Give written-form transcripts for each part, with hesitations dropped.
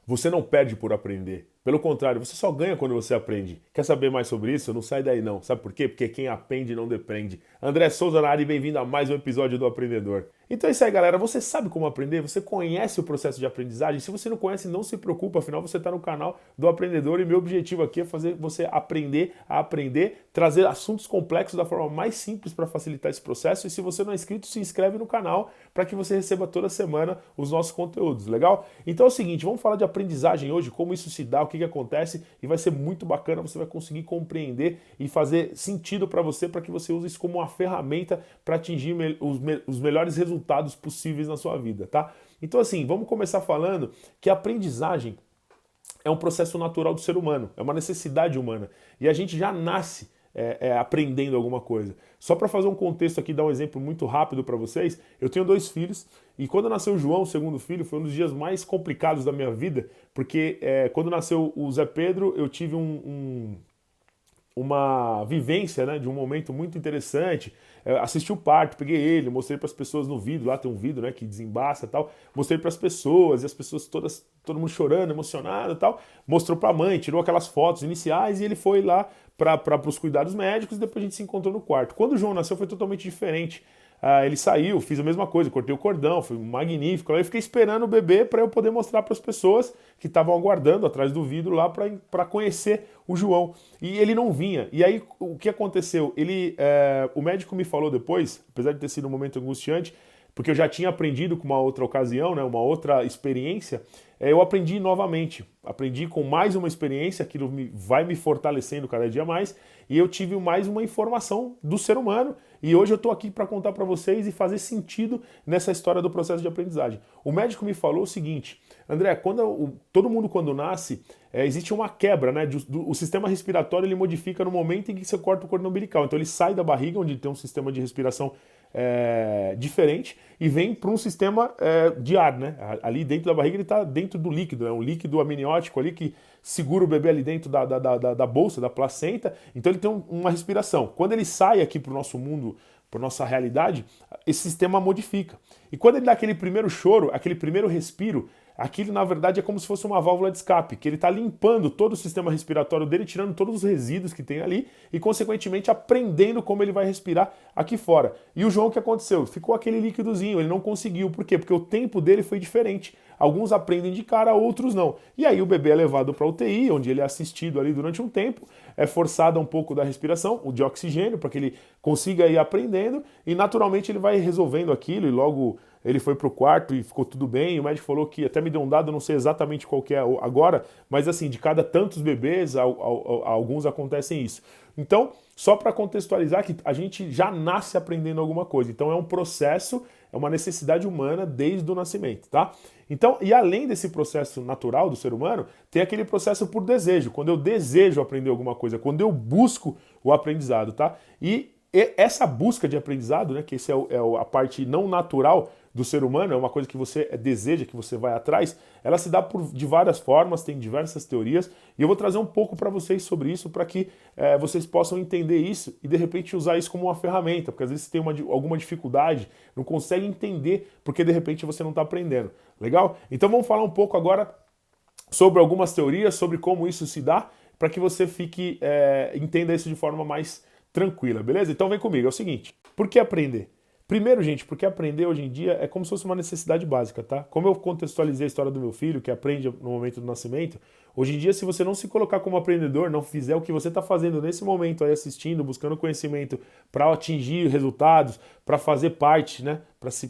Você não perde por aprender. Pelo contrário, você só ganha quando você aprende. Quer saber mais sobre isso? Não sai daí não. Sabe por quê? Porque quem aprende não depende. André Souza na área e bem-vindo a mais um episódio do Aprendedor. Então é isso aí, galera. Você sabe como aprender? Você conhece o processo de aprendizagem? Se você não conhece, não se preocupa. Afinal, você está no canal do Aprendedor e meu objetivo aqui é fazer você aprender a aprender, trazer assuntos complexos da forma mais simples para facilitar esse processo. E se você não é inscrito, se inscreve no canal para que você receba toda semana os nossos conteúdos, legal? Então é o seguinte, vamos falar de aprendizagem hoje, como isso se dá, o que acontece, e vai ser muito bacana, você vai conseguir compreender e fazer sentido para você, para que você use isso como uma ferramenta para atingir os melhores resultados possíveis na sua vida, tá? Então assim, vamos começar falando que a aprendizagem é um processo natural do ser humano, é uma necessidade humana, e a gente já nasce aprendendo alguma coisa. Só para fazer um contexto aqui, dar um exemplo muito rápido para vocês, eu tenho dois filhos e quando nasceu o João, o segundo filho, foi um dos dias mais complicados da minha vida, porque quando nasceu o Zé Pedro, eu tive uma vivência, né, de um momento muito interessante. Assisti o parto, peguei ele, mostrei para as pessoas no vidro, lá tem um vidro, né, que desembaça e tal. Mostrei para as pessoas e as pessoas todas, todo mundo chorando, emocionado e tal. Mostrou para a mãe, tirou aquelas fotos iniciais e ele foi lá para os cuidados médicos e depois a gente se encontrou no quarto. Quando o João nasceu foi totalmente diferente. Ele saiu, fiz a mesma coisa, cortei o cordão, foi magnífico. Aí eu fiquei esperando o bebê para eu poder mostrar para as pessoas que estavam aguardando atrás do vidro lá para conhecer o João. E ele não vinha. E aí o que aconteceu? O médico me falou depois, apesar de ter sido um momento angustiante, porque eu já tinha aprendido com uma outra ocasião, né, uma outra experiência, eu aprendi novamente. Aprendi com mais uma experiência, aquilo vai me fortalecendo cada dia mais, e eu tive mais uma informação do ser humano, e hoje eu estou aqui para contar para vocês e fazer sentido nessa história do processo de aprendizagem. O médico me falou o seguinte, André, todo mundo quando nasce, existe uma quebra, né? O sistema respiratório ele modifica no momento em que você corta o cordão umbilical. Então ele sai da barriga, onde tem um sistema de respiração diferente, e vem para um sistema de ar, né? Ali dentro da barriga ele está dentro do líquido, é um líquido amniótico ali que segura o bebê ali dentro da bolsa, da placenta, então ele tem uma respiração. Quando ele sai aqui para o nosso mundo, para nossa realidade, esse sistema modifica. E quando ele dá aquele primeiro choro, aquele primeiro respiro, aquilo na verdade é como se fosse uma válvula de escape, que ele está limpando todo o sistema respiratório dele, tirando todos os resíduos que tem ali e consequentemente aprendendo como ele vai respirar aqui fora. E o João, o que aconteceu? Ficou aquele líquidozinho, ele não conseguiu. Por quê? Porque o tempo dele foi diferente. Alguns aprendem de cara, outros não. E aí o bebê é levado para a UTI, onde ele é assistido ali durante um tempo, é forçado um pouco da respiração, o de oxigênio, para que ele consiga ir aprendendo, e naturalmente ele vai resolvendo aquilo, e logo ele foi pro quarto e ficou tudo bem. O médico falou que até me deu um dado, não sei exatamente qual que é agora, mas assim, de cada tantos bebês, alguns acontecem isso. Então, só para contextualizar que a gente já nasce aprendendo alguma coisa. Então é um processo, é uma necessidade humana desde o nascimento, tá? Então, e além desse processo natural do ser humano, tem aquele processo por desejo, quando eu desejo aprender alguma coisa, quando eu busco o aprendizado, tá? E essa busca de aprendizado, né, que essa a parte não natural do ser humano, é uma coisa que você deseja, que você vai atrás, ela se dá de várias formas, tem diversas teorias, e eu vou trazer um pouco para vocês sobre isso, para que vocês possam entender isso e de repente usar isso como uma ferramenta, porque às vezes você tem alguma dificuldade, não consegue entender, porque de repente você não está aprendendo. Legal? Então vamos falar um pouco agora sobre algumas teorias, sobre como isso se dá, para que você entenda isso de forma mais tranquila, beleza? Então vem comigo, é o seguinte, por que aprender? Primeiro, gente, porque aprender hoje em dia é como se fosse uma necessidade básica, tá? Como eu contextualizei a história do meu filho, que aprende no momento do nascimento, hoje em dia, se você não se colocar como aprendedor, não fizer o que você está fazendo nesse momento aí, assistindo, buscando conhecimento para atingir resultados, para fazer parte, né?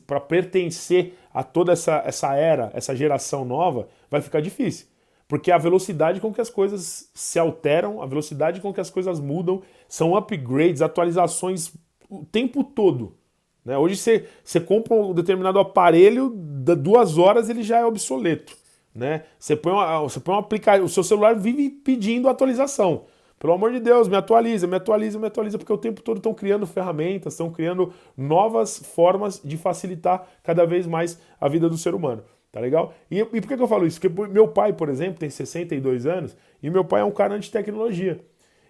Para pertencer a toda essa era, essa geração nova, vai ficar difícil. Porque a velocidade com que as coisas se alteram, a velocidade com que as coisas mudam, são upgrades, atualizações o tempo todo. Né? Hoje você compra um determinado aparelho, 2 horas ele já é obsoleto. Né? Você põe um aplicativo, o seu celular vive pedindo atualização. Pelo amor de Deus, me atualiza, me atualiza, me atualiza, porque o tempo todo estão criando ferramentas, estão criando novas formas de facilitar cada vez mais a vida do ser humano. Tá legal? E por que eu falo isso? Porque meu pai, por exemplo, tem 62 anos e meu pai é um cara anti-tecnologia.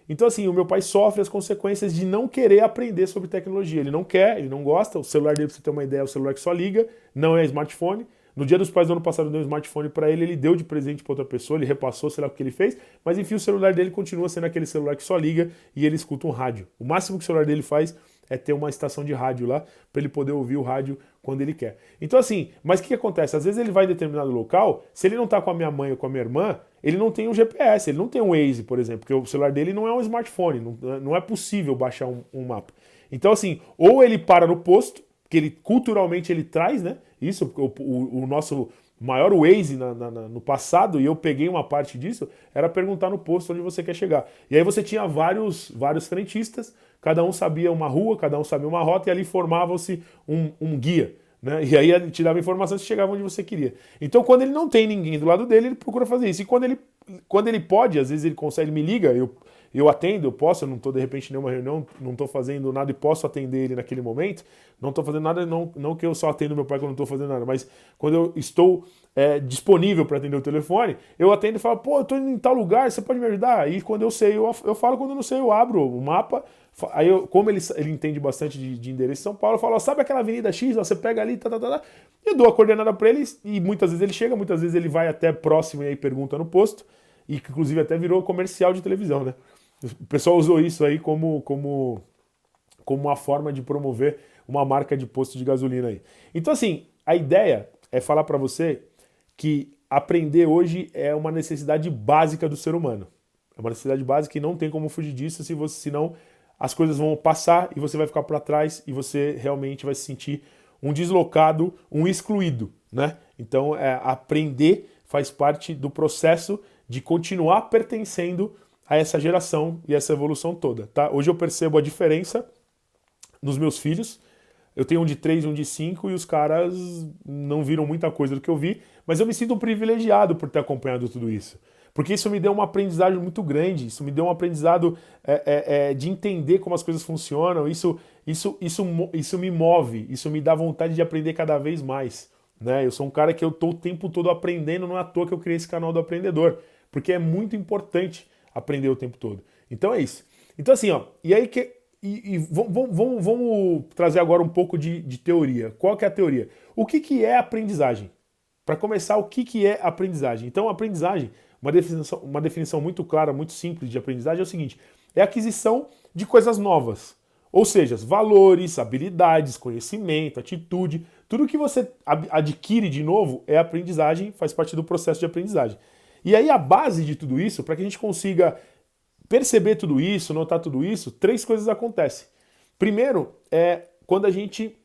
Então, assim, o meu pai sofre as consequências de não querer aprender sobre tecnologia. Ele não quer, ele não gosta. O celular dele, pra você ter uma ideia, é o celular que só liga, não é smartphone. No Dia dos Pais do ano passado eu dei um smartphone para ele, ele deu de presente para outra pessoa, ele repassou, sei lá o que ele fez, mas enfim, o celular dele continua sendo aquele celular que só liga e ele escuta um rádio. O máximo que o celular dele faz é ter uma estação de rádio lá, para ele poder ouvir o rádio quando ele quer. Então assim, mas o que acontece? Às vezes ele vai em determinado local, se ele não tá com a minha mãe ou com a minha irmã, ele não tem um GPS, ele não tem um Waze, por exemplo, porque o celular dele não é um smartphone, não é possível baixar um mapa. Então assim, ou ele para no posto, que ele culturalmente ele traz, né? Isso, porque o nosso maior Waze no passado, e eu peguei uma parte disso, era perguntar no posto onde você quer chegar. E aí você tinha vários frentistas, cada um sabia uma rua, cada um sabia uma rota, e ali formava-se um guia. Né? E aí ele te dava informações e chegava onde você queria. Então quando ele não tem ninguém do lado dele, ele procura fazer isso. E quando ele pode, às vezes ele consegue, ele me liga, eu atendo, eu posso, eu não estou de repente em nenhuma reunião, não estou fazendo nada e posso atender ele naquele momento, não estou fazendo nada, não que eu só atendo meu pai quando não estou fazendo nada, mas quando eu estou disponível para atender o telefone, eu atendo e falo, pô, eu estou indo em tal lugar, você pode me ajudar? Aí quando eu sei, eu falo, quando eu não sei, eu abro o mapa, aí como ele entende bastante de endereço em São Paulo, eu falo, sabe aquela avenida X, você pega ali, eu dou a coordenada para ele e muitas vezes ele chega, muitas vezes ele vai até próximo e aí pergunta no posto, e que inclusive até virou comercial de televisão, né? O pessoal usou isso aí como uma forma de promover uma marca de posto de gasolina aí. Então assim, a ideia é falar para você que aprender hoje é uma necessidade básica do ser humano. É uma necessidade básica e não tem como fugir disso, senão as coisas vão passar e você vai ficar para trás e você realmente vai se sentir um deslocado, um excluído, né? Então aprender faz parte do processo de continuar pertencendo a essa geração e essa evolução toda, tá? Hoje eu percebo a diferença nos meus filhos. Eu tenho um de 3 e um de 5 e os caras não viram muita coisa do que eu vi, mas eu me sinto privilegiado por ter acompanhado tudo isso. Porque isso me deu uma aprendizagem muito grande, isso me deu um aprendizado de entender como as coisas funcionam, isso me move, isso me dá vontade de aprender cada vez mais. Né? Eu sou um cara que eu estou o tempo todo aprendendo, não é à toa que eu criei esse canal do Aprendedor, porque é muito importante aprender o tempo todo. Então é isso. Então assim, ó, e aí vamos trazer agora um pouco de teoria. Qual que é a teoria? O que é aprendizagem? Para começar, o que é aprendizagem? Então, aprendizagem, uma definição muito clara, muito simples de aprendizagem é o seguinte: é a aquisição de coisas novas. Ou seja, valores, habilidades, conhecimento, atitude, tudo que você adquire de novo é aprendizagem, faz parte do processo de aprendizagem. E aí a base de tudo isso, para que a gente consiga perceber tudo isso, notar tudo isso, 3 coisas acontecem. Primeiro é quando a gente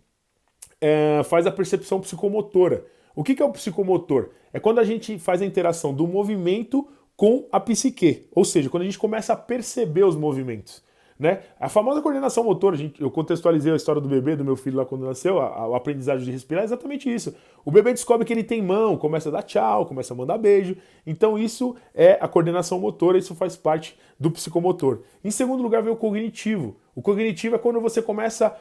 faz a percepção psicomotora. O que é o psicomotor? É quando a gente faz a interação do movimento com a psique, ou seja, quando a gente começa a perceber os movimentos. Né? A famosa coordenação motora, eu contextualizei a história do bebê, do meu filho lá quando nasceu, a aprendizagem de respirar é exatamente isso. O bebê descobre que ele tem mão, começa a dar tchau, começa a mandar beijo. Então isso é a coordenação motora, isso faz parte do psicomotor. Em segundo lugar vem o cognitivo. O cognitivo é quando você começa,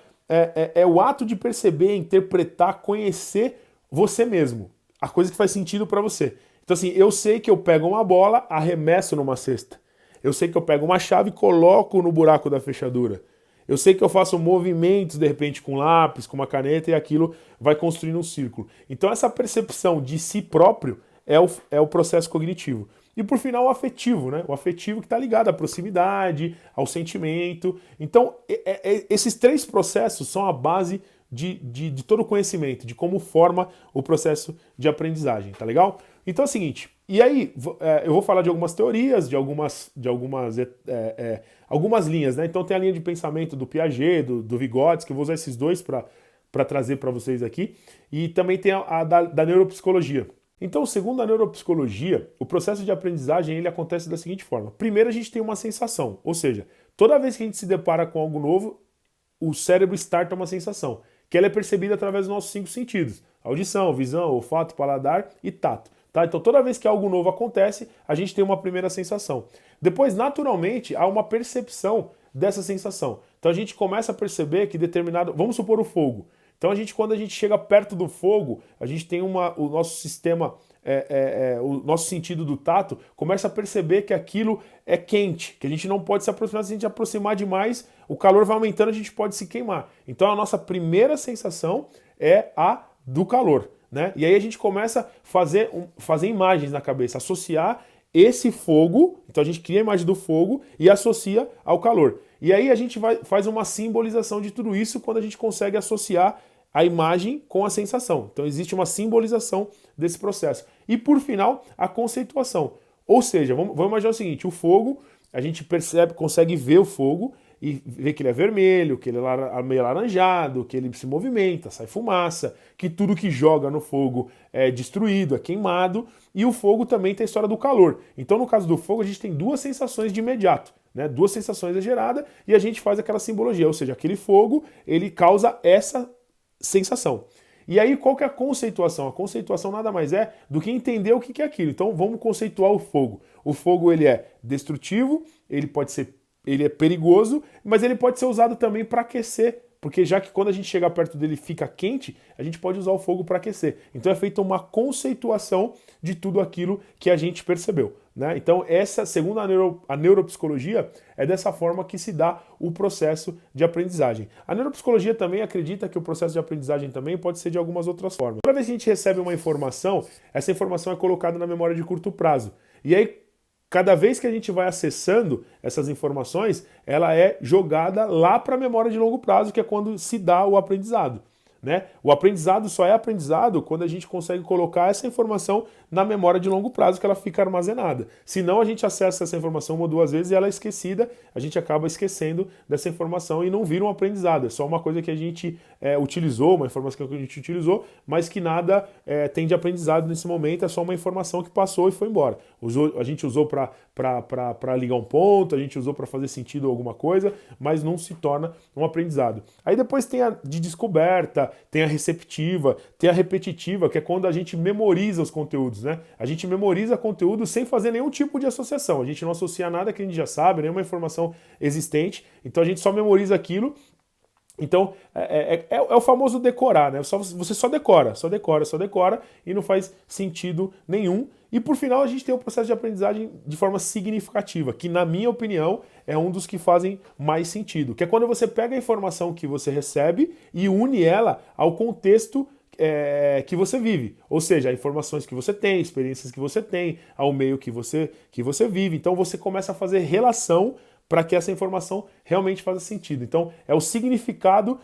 o ato de perceber, interpretar, conhecer você mesmo. A coisa que faz sentido para você. Então assim, eu sei que eu pego uma bola, arremesso numa cesta. Eu sei que eu pego uma chave e coloco no buraco da fechadura. Eu sei que eu faço movimentos, de repente, com lápis, com uma caneta, e aquilo vai construindo um círculo. Então essa percepção de si próprio é o processo cognitivo. E por final o afetivo, né? O afetivo que está ligado à proximidade, ao sentimento. Então esses 3 processos são a base de todo o conhecimento, de como forma o processo de aprendizagem, tá legal? Então é o seguinte, e aí eu vou falar de algumas teorias, de algumas linhas, né? Então tem a linha de pensamento do Piaget, do Vygotsky, que eu vou usar esses 2 para trazer para vocês aqui, e também tem a da neuropsicologia. Então, segundo a neuropsicologia, o processo de aprendizagem ele acontece da seguinte forma. Primeiro a gente tem uma sensação, ou seja, toda vez que a gente se depara com algo novo, o cérebro starta uma sensação, que ela é percebida através dos nossos 5 sentidos: audição, visão, olfato, paladar e tato. Tá? Então toda vez que algo novo acontece, a gente tem uma primeira sensação. Depois, naturalmente, há uma percepção dessa sensação. Então a gente começa a perceber que determinado... Vamos supor o fogo. Então quando a gente chega perto do fogo, a gente tem o nosso sistema, o nosso sentido do tato, começa a perceber que aquilo é quente, que a gente não pode se aproximar. Se a gente aproximar demais, o calor vai aumentando, a gente pode se queimar. Então a nossa primeira sensação é a do calor. né? E aí a gente começa a fazer imagens na cabeça, associar esse fogo, então a gente cria a imagem do fogo e associa ao calor. E aí a gente faz uma simbolização de tudo isso quando a gente consegue associar a imagem com a sensação. Então existe uma simbolização desse processo. E por final, a conceituação. Ou seja, vamos imaginar o seguinte, o fogo, a gente percebe, consegue ver o fogo e ver que ele é vermelho, que ele é meio alaranjado, que ele se movimenta, sai fumaça, que tudo que joga no fogo é destruído, é queimado, e o fogo também tem a história do calor. Então, no caso do fogo, a gente tem duas sensações de imediato, né? Duas sensações é gerada e a gente faz aquela simbologia, ou seja, aquele fogo, ele causa essa sensação. E aí, qual que é a conceituação? A conceituação nada mais é do que entender o que é aquilo. Então, vamos conceituar o fogo. O fogo, ele é destrutivo, ele é perigoso, mas ele pode ser usado também para aquecer, porque já que quando a gente chega perto dele fica quente, a gente pode usar o fogo para aquecer. Então é feita uma conceituação de tudo aquilo que a gente percebeu, né? Então essa, segundo a neuropsicologia, é dessa forma que se dá o processo de aprendizagem. A neuropsicologia também acredita que o processo de aprendizagem também pode ser de algumas outras formas. Toda vez que a gente recebe uma informação, essa informação é colocada na memória de curto prazo. E aí, cada vez que a gente vai acessando essas informações, ela é jogada lá para a memória de longo prazo, que é quando se dá o aprendizado, né? O aprendizado só é aprendizado quando a gente consegue colocar essa informação na memória de longo prazo, que ela fica armazenada. Senão a gente acessa essa informação uma ou duas vezes e ela é esquecida, a gente acaba esquecendo dessa informação e não vira um aprendizado. É só uma coisa que a gente utilizou, uma informação que a gente utilizou, mas que nada tem de aprendizado nesse momento, é só uma informação que passou e foi embora. A gente usou para ligar um ponto, a gente usou para fazer sentido alguma coisa, mas não se torna um aprendizado. Aí depois tem a de descoberta, tem a receptiva, tem a repetitiva, que é quando a gente memoriza os conteúdos, né? A gente memoriza conteúdo sem fazer nenhum tipo de associação. A gente não associa nada que a gente já sabe, nenhuma informação existente, então a gente só memoriza aquilo. Então, é o famoso decorar, né? Você só decora e não faz sentido nenhum. E por final a gente tem o processo de aprendizagem de forma significativa, que na minha opinião é um dos que fazem mais sentido, que é quando você pega a informação que você recebe e une ela ao contexto que você vive, ou seja, informações que você tem, experiências que você tem, ao meio que você vive. Então você começa a fazer relação para que essa informação realmente faça sentido. Então, é o significado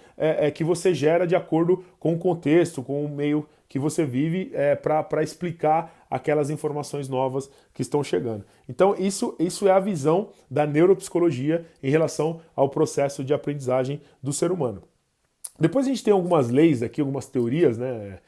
que você gera de acordo com o contexto, com o meio que você vive, para explicar aquelas informações novas que estão chegando. Então, isso é a visão da neuropsicologia em relação ao processo de aprendizagem do ser humano. Depois a gente tem algumas leis aqui, algumas teorias, né?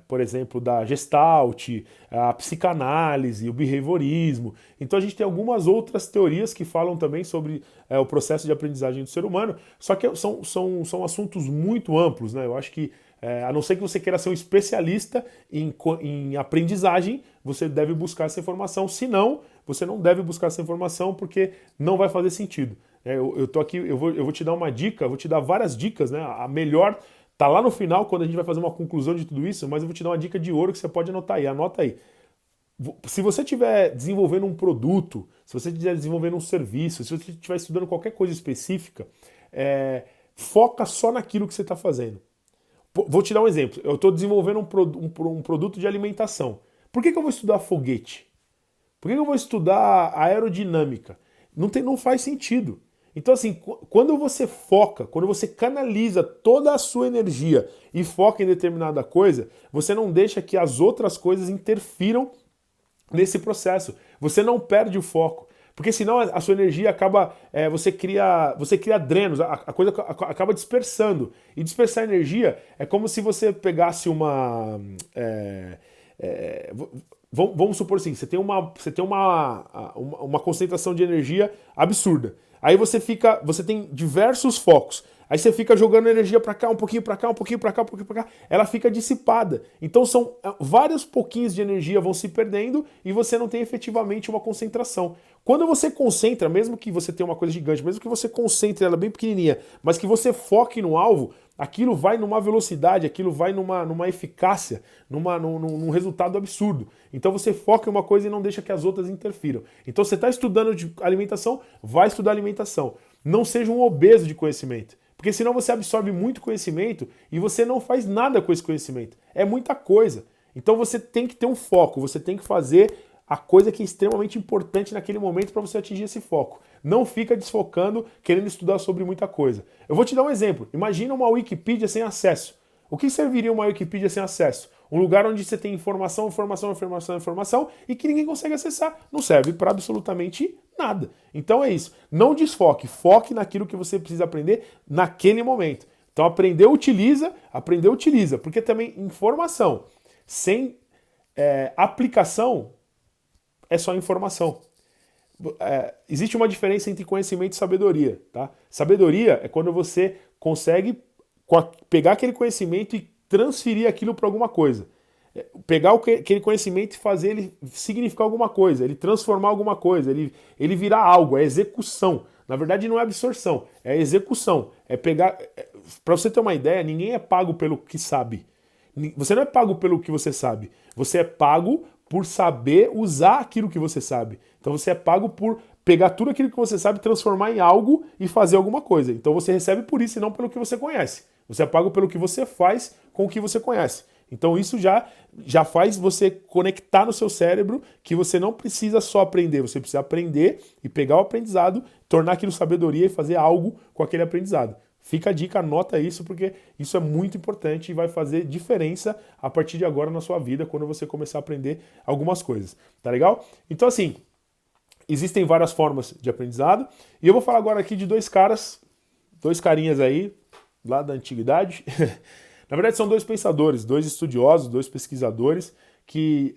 Por exemplo, da Gestalt, a psicanálise, o behaviorismo. Então a gente tem algumas outras teorias que falam também sobre o processo de aprendizagem do ser humano, só que são assuntos muito amplos, né? Eu acho que, a não ser que você queira ser um especialista em aprendizagem, você deve buscar essa informação, senão você não deve buscar essa informação porque não vai fazer sentido. Eu tô aqui, eu vou te dar uma dica, vou te dar várias dicas, né? A melhor tá lá no final, quando a gente vai fazer uma conclusão de tudo isso, mas eu vou te dar uma dica de ouro que você pode anotar aí. Anota aí. Se você estiver desenvolvendo um produto, se você estiver desenvolvendo um serviço, se você estiver estudando qualquer coisa específica, foca só naquilo que você está fazendo. Vou te dar um exemplo. Eu estou desenvolvendo um produto de alimentação. Por que eu vou estudar foguete? Por que eu vou estudar aerodinâmica? Não faz sentido. Então, assim, quando você foca, quando você canaliza toda a sua energia e foca em determinada coisa, você não deixa que as outras coisas interfiram nesse processo. Você não perde o foco. Porque senão a sua energia acaba. Você cria drenos, a coisa acaba dispersando. E dispersar energia é como se você pegasse uma. Vamos supor assim, você tem uma concentração de energia absurda. Aí você tem diversos focos. Aí você fica jogando energia para cá, um pouquinho para cá, um pouquinho para cá, um pouquinho para cá. Ela fica dissipada. Então são vários pouquinhos de energia vão se perdendo e você não tem efetivamente uma concentração. Quando você concentra, mesmo que você tenha uma coisa gigante, mesmo que você concentre ela bem pequenininha, mas que você foque no alvo, aquilo vai numa velocidade, aquilo vai numa eficácia, num resultado absurdo. Então você foca em uma coisa e não deixa que as outras interfiram. Então você está estudando de alimentação, vai estudar alimentação. Não seja um obeso de conhecimento. Porque senão você absorve muito conhecimento e você não faz nada com esse conhecimento. É muita coisa. Então você tem que ter um foco, você tem que fazer a coisa que é extremamente importante naquele momento para você atingir esse foco. Não fica desfocando, querendo estudar sobre muita coisa. Eu vou te dar um exemplo. Imagina uma Wikipedia sem acesso. O que serviria uma Wikipedia sem acesso? Um lugar onde você tem informação, informação, informação, informação e que ninguém consegue acessar. Não serve para absolutamente nada. Então é isso. Não desfoque. Foque naquilo que você precisa aprender naquele momento. Então aprender, utiliza. Porque também informação sem aplicação é só informação. Existe uma diferença entre conhecimento e sabedoria, tá? Sabedoria é quando você consegue pegar aquele conhecimento e transferir aquilo para alguma coisa. Pegar aquele conhecimento e fazer ele significar alguma coisa, ele transformar alguma coisa, ele virar algo, é execução. Na verdade não é absorção, é execução. É pegar. Para você ter uma ideia, ninguém é pago pelo que sabe. Você não é pago pelo que você sabe. Você é pago por saber usar aquilo que você sabe. Então você é pago por pegar tudo aquilo que você sabe, transformar em algo e fazer alguma coisa. Então você recebe por isso e não pelo que você conhece. Você é pago pelo que você faz com o que você conhece. Então isso já faz você conectar no seu cérebro que você não precisa só aprender, você precisa aprender e pegar o aprendizado, tornar aquilo sabedoria e fazer algo com aquele aprendizado. Fica a dica, anota isso, porque isso é muito importante e vai fazer diferença a partir de agora na sua vida, quando você começar a aprender algumas coisas. Tá legal? Então assim, existem várias formas de aprendizado e eu vou falar agora aqui de dois carinhas aí, lá da antiguidade. Na verdade são dois pensadores, dois estudiosos, dois pesquisadores que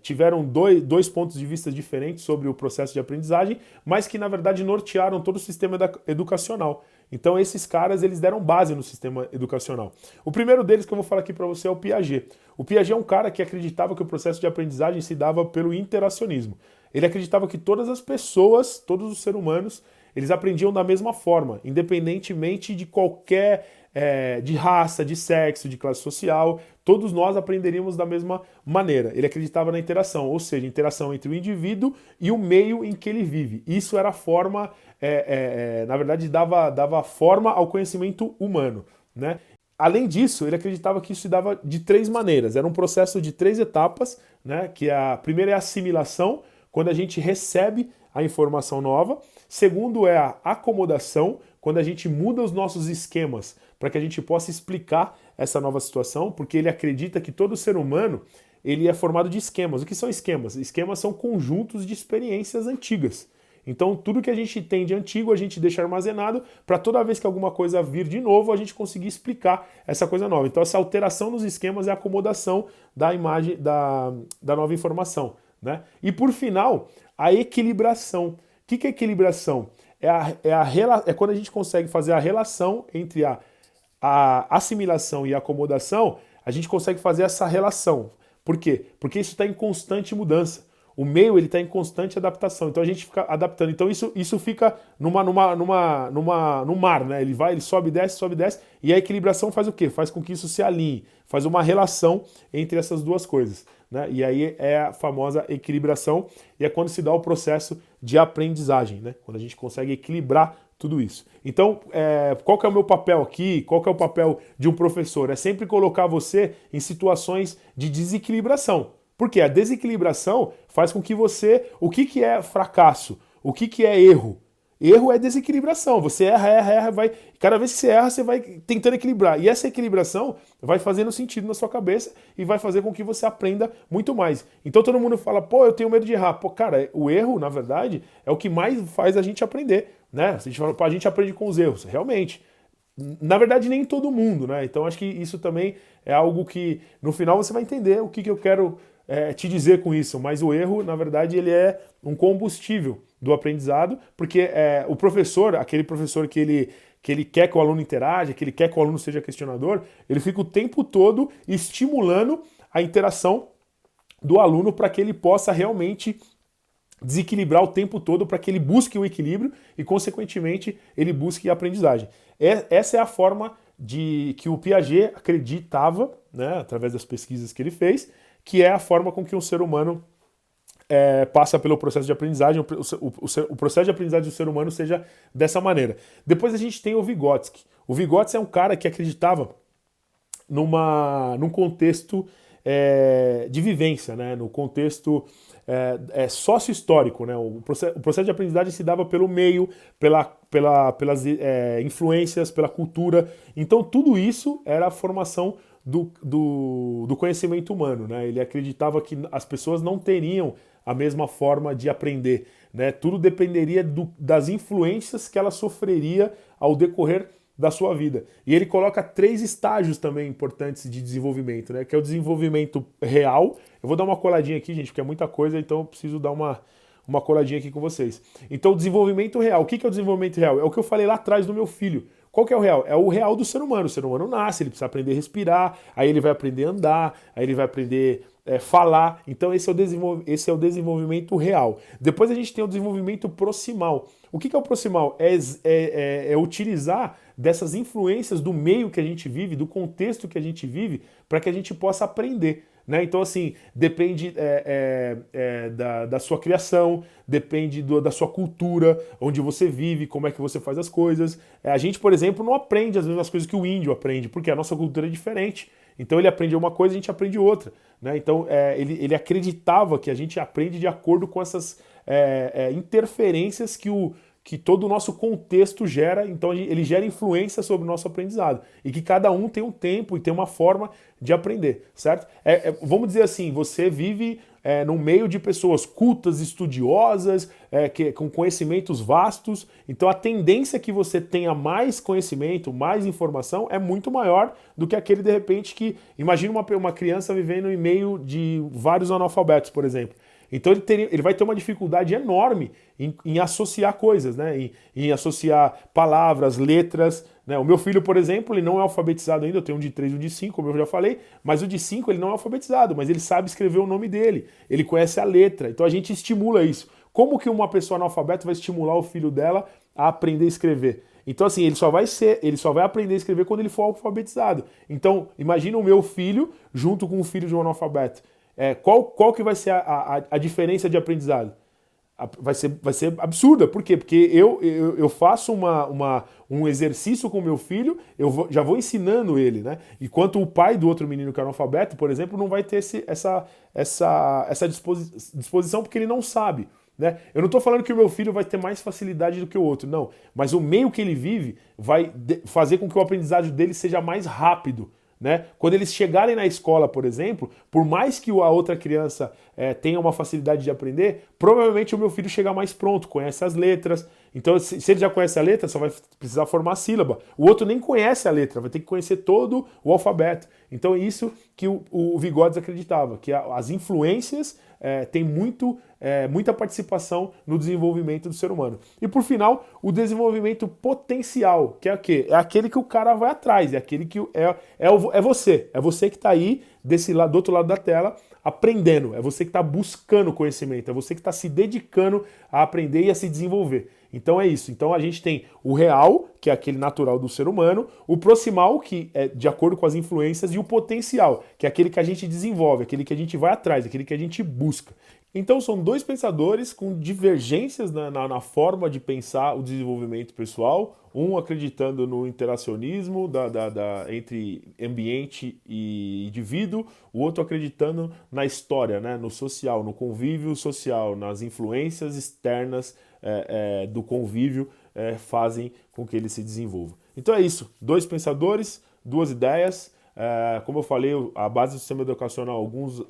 tiveram dois pontos de vista diferentes sobre o processo de aprendizagem, mas que na verdade nortearam todo o sistema educacional. Então esses caras, eles deram base no sistema educacional. O primeiro deles que eu vou falar aqui para você é o Piaget. O Piaget é um cara que acreditava que o processo de aprendizagem se dava pelo interacionismo. Ele acreditava que todas as pessoas, todos os seres humanos, eles aprendiam da mesma forma, independentemente de qualquer de raça, de sexo, de classe social, todos nós aprenderíamos da mesma maneira. Ele acreditava na interação, ou seja, interação entre o indivíduo e o meio em que ele vive. Isso era a forma, na verdade, dava forma ao conhecimento humano, né? Além disso, ele acreditava que isso se dava de três maneiras. Era um processo de três etapas, né? Que a primeira é a assimilação, quando a gente recebe a informação nova. Segundo é a acomodação, quando a gente muda os nossos esquemas para que a gente possa explicar essa nova situação, porque ele acredita que todo ser humano ele é formado de esquemas. O que são esquemas? Esquemas são conjuntos de experiências antigas. Então tudo que a gente tem de antigo a gente deixa armazenado para toda vez que alguma coisa vir de novo a gente conseguir explicar essa coisa nova. Então essa alteração nos esquemas é a acomodação da imagem da nova informação, né? E por final, a equilibração. O que é equilibração? É quando a gente consegue fazer a relação entre a assimilação e a acomodação, a gente consegue fazer essa relação. Por quê? Porque isso está em constante mudança. O meio ele está em constante adaptação, então a gente fica adaptando. Então isso fica no mar, né? Ele sobe, desce, e a equilibração faz o quê? Faz com que isso se alinhe, faz uma relação entre essas duas coisas, né? E aí é a famosa equilibração, e é quando se dá o processo de aprendizagem, né? Quando a gente consegue equilibrar tudo isso. Então, qual que é o meu papel aqui? Qual que é o papel de um professor? É sempre colocar você em situações de desequilibração. Porque a desequilibração faz com que você... O que é fracasso? O que é erro? Erro é desequilibração. Você erra, vai... Cada vez que você erra, você vai tentando equilibrar. E essa equilibração vai fazendo sentido na sua cabeça e vai fazer com que você aprenda muito mais. Então todo mundo fala, pô, eu tenho medo de errar. Pô, cara, o erro, na verdade, é o que mais faz a gente aprender, né? A gente fala, pô, a gente aprende com os erros. Realmente. Na verdade, nem todo mundo, né? Então acho que isso também é algo que, no final, você vai entender o que eu quero... te dizer com isso, mas o erro, na verdade, ele é um combustível do aprendizado, porque o professor, aquele professor que ele quer que o aluno interaja, que ele quer que o aluno seja questionador, ele fica o tempo todo estimulando a interação do aluno para que ele possa realmente desequilibrar o tempo todo, para que ele busque o equilíbrio e, consequentemente, ele busque a aprendizagem. Essa é a forma que o Piaget acreditava, né, através das pesquisas que ele fez, que é a forma com que um ser humano passa pelo processo de aprendizagem, o processo de aprendizagem do ser humano seja dessa maneira. Depois a gente tem o Vygotsky. O Vygotsky é um cara que acreditava num contexto de vivência, né? No contexto sócio-histórico. Né? O processo de aprendizagem se dava pelo meio, pelas influências, pela cultura. Então tudo isso era a formação do conhecimento humano. Né? Ele acreditava que as pessoas não teriam a mesma forma de aprender. Né? Tudo dependeria das influências que ela sofreria ao decorrer da sua vida. E ele coloca 3 estágios também importantes de desenvolvimento, né? Que é o desenvolvimento real. Eu vou dar uma coladinha aqui, gente, porque é muita coisa, então eu preciso dar uma coladinha aqui com vocês. Então, o desenvolvimento real. O que é o desenvolvimento real? É o que eu falei lá atrás do meu filho. Qual que é o real? É o real do ser humano. O ser humano nasce, ele precisa aprender a respirar, aí ele vai aprender a andar, aí ele vai aprender falar. Então esse é o desenvolvimento real. Depois a gente tem o desenvolvimento proximal. O que é o proximal? É utilizar dessas influências do meio que a gente vive, do contexto que a gente vive, para que a gente possa aprender. Né? Então, assim, depende da sua criação, depende da sua cultura, onde você vive, como é que você faz as coisas. A gente, por exemplo, não aprende as mesmas coisas que o índio aprende, porque a nossa cultura é diferente. Então ele aprende uma coisa e a gente aprende outra. Né? Então ele acreditava que a gente aprende de acordo com essas interferências que todo o nosso contexto gera, então ele gera influência sobre o nosso aprendizado. E que cada um tem um tempo e tem uma forma de aprender, certo? Vamos dizer assim, você vive no meio de pessoas cultas, estudiosas, com conhecimentos vastos, então a tendência que você tenha mais conhecimento, mais informação, é muito maior do que aquele, de repente, que... Imagina uma criança vivendo em meio de vários analfabetos, por exemplo. Então ele vai ter uma dificuldade enorme em associar coisas, né? Em associar palavras, letras. Né? O meu filho, por exemplo, ele não é alfabetizado ainda, eu tenho um de 3 e um de 5, como eu já falei, mas o de 5 ele não é alfabetizado, mas ele sabe escrever o nome dele, ele conhece a letra, então a gente estimula isso. Como que uma pessoa analfabeta vai estimular o filho dela a aprender a escrever? Então, assim, ele só vai aprender a escrever quando ele for alfabetizado. Então, imagina o meu filho junto com o filho de um analfabeto. Qual que vai ser a diferença de aprendizado? Vai ser absurda. Por quê? Porque eu faço um exercício com o meu filho, já vou ensinando ele, né? Enquanto o pai do outro menino que é analfabeto, por exemplo, não vai ter essa disposição porque ele não sabe. Né? Eu não estou falando que o meu filho vai ter mais facilidade do que o outro, não. Mas o meio que ele vive vai fazer com que o aprendizado dele seja mais rápido. Né? Quando eles chegarem na escola, por exemplo, por mais que a outra criança tenha uma facilidade de aprender, provavelmente o meu filho chega mais pronto, conhece as letras. Então, se ele já conhece a letra, só vai precisar formar a sílaba. O outro nem conhece a letra, vai ter que conhecer todo o alfabeto. Então, é isso que o Vygotsky acreditava, que as influências têm muita participação no desenvolvimento do ser humano. E por final, o desenvolvimento potencial, que é o quê? É aquele que o cara vai atrás, é aquele que é você. É você que está aí do outro lado da tela aprendendo, é você que está buscando conhecimento, é você que está se dedicando a aprender e a se desenvolver. Então é isso. Então a gente tem o real, que é aquele natural do ser humano, o proximal, que é de acordo com as influências, e o potencial, que é aquele que a gente desenvolve, aquele que a gente vai atrás, aquele que a gente busca. Então são 2 pensadores com divergências na forma de pensar o desenvolvimento pessoal, um acreditando no interacionismo entre ambiente e indivíduo, o outro acreditando na história, né, no social, no convívio social, nas influências externas do convívio fazem com que ele se desenvolva. Então é isso, 2 pensadores, 2 ideias. Como eu falei, a base do sistema educacional, alguns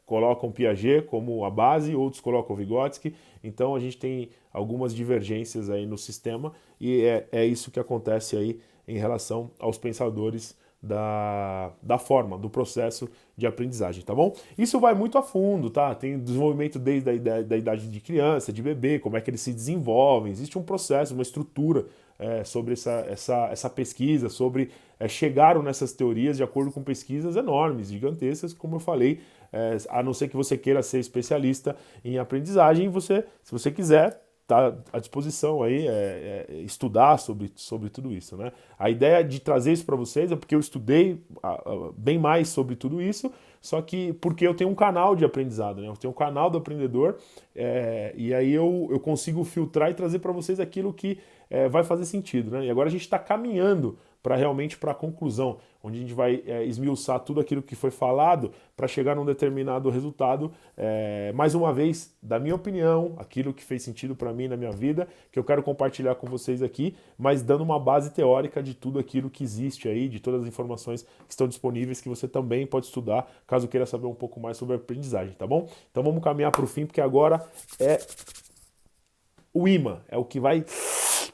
colocam Piaget como a base, outros colocam Vygotsky, então a gente tem algumas divergências aí no sistema e é isso que acontece aí em relação aos pensadores da forma, do processo de aprendizagem, tá bom? Isso vai muito a fundo, tá? Tem desenvolvimento desde a idade de criança, de bebê, como é que eles se desenvolvem, existe um processo, uma estrutura sobre essa pesquisa, sobre chegaram nessas teorias de acordo com pesquisas enormes, gigantescas, como eu falei, a não ser que você queira ser especialista em aprendizagem, se você quiser, está à disposição aí estudar sobre tudo isso, né? A ideia de trazer isso para vocês é porque eu estudei bem mais sobre tudo isso, só que porque eu tenho um canal de aprendizado, né? Eu tenho um canal do aprendedor, e aí eu consigo filtrar e trazer para vocês aquilo que vai fazer sentido, né? E agora a gente está caminhando para realmente para a conclusão, onde a gente vai esmiuçar tudo aquilo que foi falado para chegar num determinado resultado. Mais uma vez, da minha opinião, aquilo que fez sentido para mim na minha vida, que eu quero compartilhar com vocês aqui, mas dando uma base teórica de tudo aquilo que existe aí, de todas as informações que estão disponíveis, que você também pode estudar, caso queira saber um pouco mais sobre a aprendizagem, tá bom? Então vamos caminhar para o fim, porque agora é o imã, é o que vai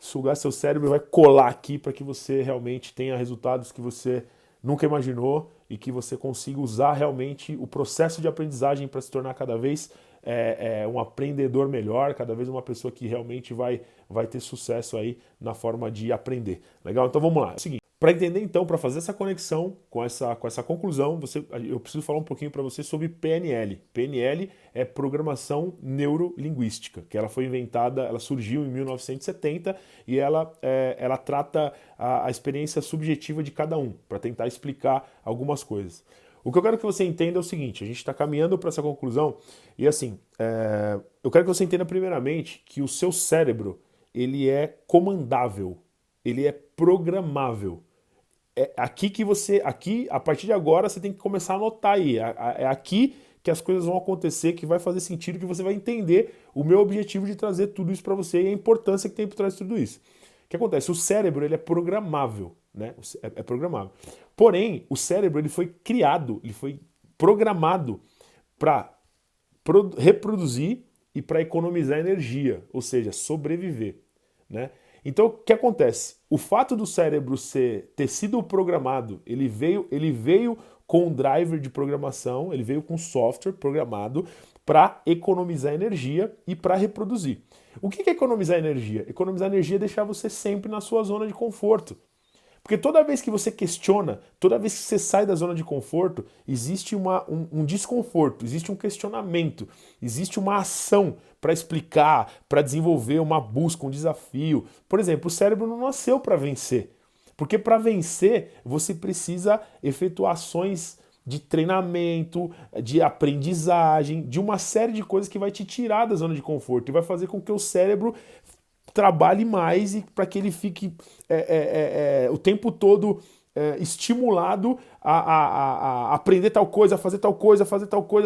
sugar seu cérebro e vai colar aqui para que você realmente tenha resultados que você nunca imaginou e que você consiga usar realmente o processo de aprendizagem para se tornar cada vez um aprendedor melhor, cada vez uma pessoa que realmente vai ter sucesso aí na forma de aprender. Legal? Então vamos lá. É o seguinte, para entender então, para fazer essa conexão com essa conclusão, eu preciso falar um pouquinho para você sobre PNL. PNL é Programação Neurolinguística, que ela foi inventada, ela surgiu em 1970 e ela trata a experiência subjetiva de cada um, para tentar explicar algumas coisas. O que eu quero que você entenda é o seguinte, a gente está caminhando para essa conclusão e assim, eu quero que você entenda primeiramente que o seu cérebro, ele é comandável, ele é programável. Aqui, a partir de agora, você tem que começar a anotar aí. É aqui que as coisas vão acontecer, que vai fazer sentido, que você vai entender o meu objetivo de trazer tudo isso para você e a importância que tem por trás de tudo isso. O que acontece? O cérebro, ele é programável, né? É programável. Porém, o cérebro, ele foi criado, ele foi programado para reproduzir e para economizar energia, ou seja, sobreviver, né? Então, o que acontece? O fato do cérebro ter sido programado, ele veio com um driver de programação, ele veio com software programado para economizar energia e para reproduzir. O que é economizar energia? Economizar energia é deixar você sempre na sua zona de conforto. Porque toda vez que você questiona, toda vez que você sai da zona de conforto, existe um desconforto, existe um questionamento, existe uma ação para explicar, para desenvolver uma busca, um desafio. Por exemplo, o cérebro não nasceu para vencer. Porque para vencer, você precisa efetuar ações de treinamento, de aprendizagem, de uma série de coisas que vai te tirar da zona de conforto e vai fazer com que o cérebro trabalhe mais e para que ele fique o tempo todo estimulado a aprender tal coisa, a fazer tal coisa,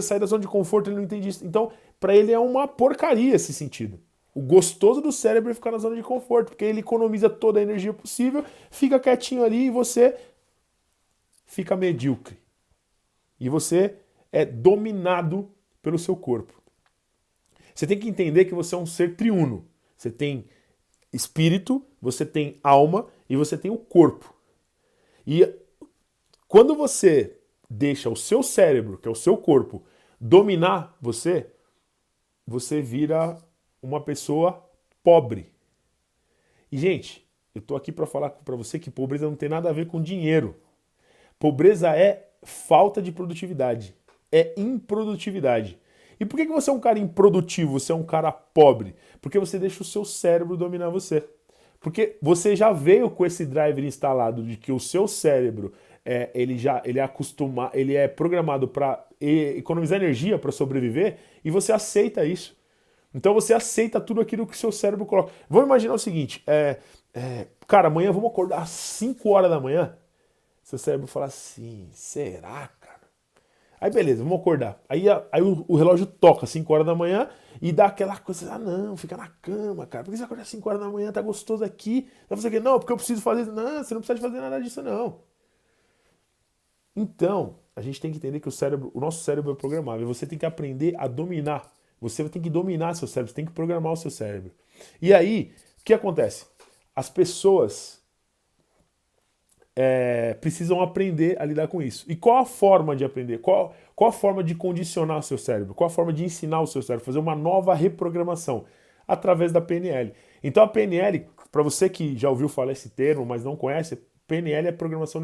sair da zona de conforto, ele não entende isso. Então, para ele é uma porcaria esse sentido. O gostoso do cérebro é ficar na zona de conforto, porque ele economiza toda a energia possível, fica quietinho ali e você fica medíocre. E você é dominado pelo seu corpo. Você tem que entender que você é um ser triuno. Você tem espírito, você tem alma e você tem o corpo. E quando você deixa o seu cérebro, que é o seu corpo, dominar você, você vira uma pessoa pobre. E, gente, eu tô aqui para falar para você que pobreza não tem nada a ver com dinheiro. Pobreza é falta de produtividade, é improdutividade. E por que você é um cara improdutivo, você é um cara pobre? Porque você deixa o seu cérebro dominar você. Porque você já veio com esse driver instalado de que o seu cérebro ele é programado para economizar energia para sobreviver e você aceita isso. Então você aceita tudo aquilo que o seu cérebro coloca. Vamos imaginar o seguinte, cara, amanhã vamos acordar às 5 horas da manhã. Seu cérebro fala assim, será, cara? Aí beleza, vamos acordar. Aí o relógio toca às 5 horas da manhã e dá aquela coisa, não, fica na cama, cara. Por que você acorda às 5 horas da manhã, tá gostoso aqui? Vai fazer o quê? Não, porque eu preciso fazer. Não, você não precisa fazer nada disso, não. Então, a gente tem que entender que o nosso cérebro é programável. Você tem que aprender a dominar. Você tem que dominar seu cérebro, você tem que programar o seu cérebro. E aí, o que acontece? As pessoas precisam aprender a lidar com isso. E qual a forma de aprender? Qual a forma de condicionar o seu cérebro? Qual a forma de ensinar o seu cérebro? Fazer uma nova reprogramação através da PNL. Então a PNL, para você que já ouviu falar esse termo, mas não conhece, PNL é programação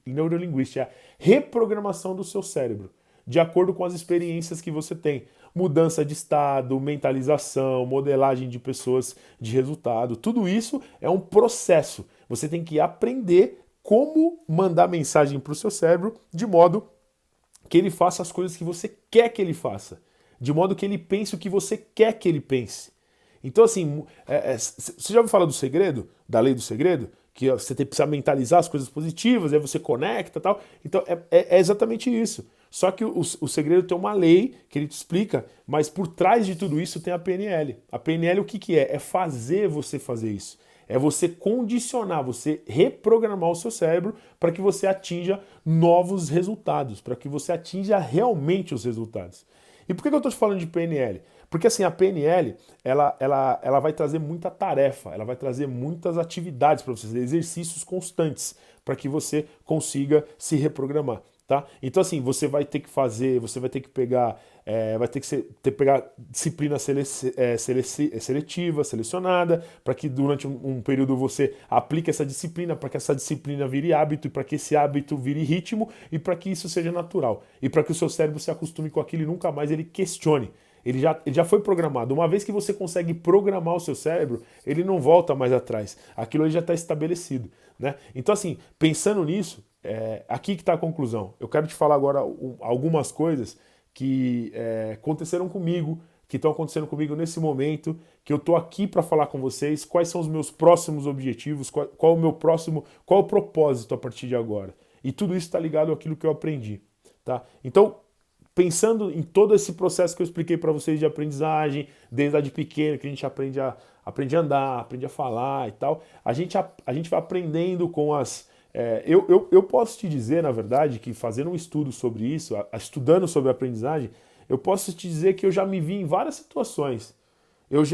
neurolinguística, é a reprogramação do seu cérebro, de acordo com as experiências que você tem. Mudança de estado, mentalização, modelagem de pessoas de resultado, tudo isso é um processo. Você tem que aprender como mandar mensagem para o seu cérebro de modo que ele faça as coisas que você quer que ele faça, de modo que ele pense o que você quer que ele pense. Então, assim, você já ouviu falar do segredo? Da lei do segredo? Que você precisa mentalizar as coisas positivas, aí você conecta e tal. Então, é exatamente isso. Só que o segredo tem uma lei que ele te explica, mas por trás de tudo isso tem a PNL. A PNL o que que é? É fazer você fazer isso. É você condicionar, você reprogramar o seu cérebro para que você atinja novos resultados, para que você atinja realmente os resultados. E por que eu estou te falando de PNL? Porque assim, a PNL, ela vai trazer muita tarefa, ela vai trazer muitas atividades para você, exercícios constantes, para que você consiga se reprogramar. Tá? Então assim, você vai ter que fazer, você vai ter que pegar, pegar disciplina seletiva, selecionada, para que durante um período você aplique essa disciplina, para que essa disciplina vire hábito, e para que esse hábito vire ritmo, e para que isso seja natural, e para que o seu cérebro se acostume com aquilo e nunca mais ele questione. Ele já foi programado. Uma vez que você consegue programar o seu cérebro, ele não volta mais atrás. Aquilo já está estabelecido. Né? Então, assim, pensando nisso, aqui que está a conclusão. Eu quero te falar agora algumas coisas que aconteceram comigo, que estão acontecendo comigo nesse momento, que eu estou aqui para falar com vocês, quais são os meus próximos objetivos, qual o propósito a partir de agora. E tudo isso está ligado àquilo que eu aprendi. Tá? Então, pensando em todo esse processo que eu expliquei para vocês de aprendizagem, desde lá de pequeno, que a gente aprende a andar, aprende a falar e tal, a gente vai aprendendo com as... eu posso te dizer, na verdade, que fazendo um estudo sobre isso, estudando sobre a aprendizagem, eu posso te dizer que eu já me vi em várias situações. Eu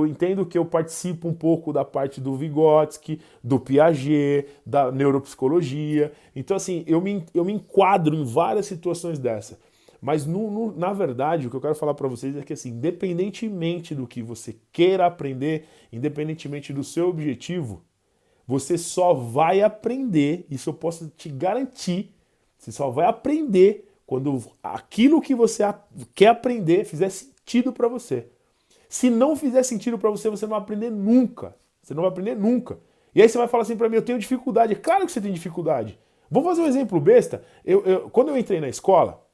entendo que eu participo um pouco da parte do Vygotsky, do Piaget, da neuropsicologia. Então, assim, eu me enquadro em várias situações dessa. Mas, na verdade, o que eu quero falar para vocês é que, assim, independentemente do que você queira aprender, independentemente do seu objetivo, você só vai aprender, isso eu posso te garantir, você só vai aprender quando aquilo que você quer aprender fizer sentido para você. Se não fizer sentido para você, você não vai aprender nunca. Você não vai aprender nunca. E aí você vai falar assim para mim, eu tenho dificuldade. Claro que você tem dificuldade. Vamos fazer um exemplo besta. Quando eu entrei na escola,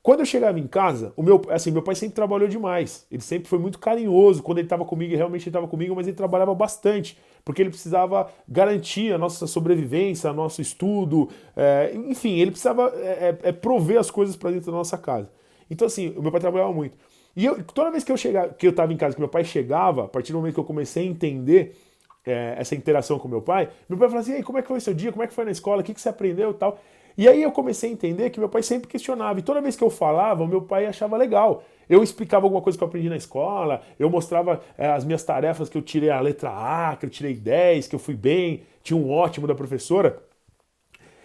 Quando eu chegava em casa, meu pai sempre trabalhou demais. Ele sempre foi muito carinhoso. Quando ele estava comigo, realmente ele estava comigo, mas ele trabalhava bastante, porque ele precisava garantir a nossa sobrevivência, nosso estudo, enfim, ele precisava prover as coisas para dentro da nossa casa. Então, assim, o meu pai trabalhava muito. E toda vez que eu estava em casa, que meu pai chegava, a partir do momento que eu comecei a entender essa interação com meu pai falava assim, e aí, como é que foi o seu dia? Como é que foi na escola? O que você aprendeu e tal? E aí eu comecei a entender que meu pai sempre questionava, e toda vez que eu falava, o meu pai achava legal. Eu explicava alguma coisa que eu aprendi na escola, eu mostrava as minhas tarefas, que eu tirei a letra A, que eu tirei 10, que eu fui bem, tinha um ótimo da professora.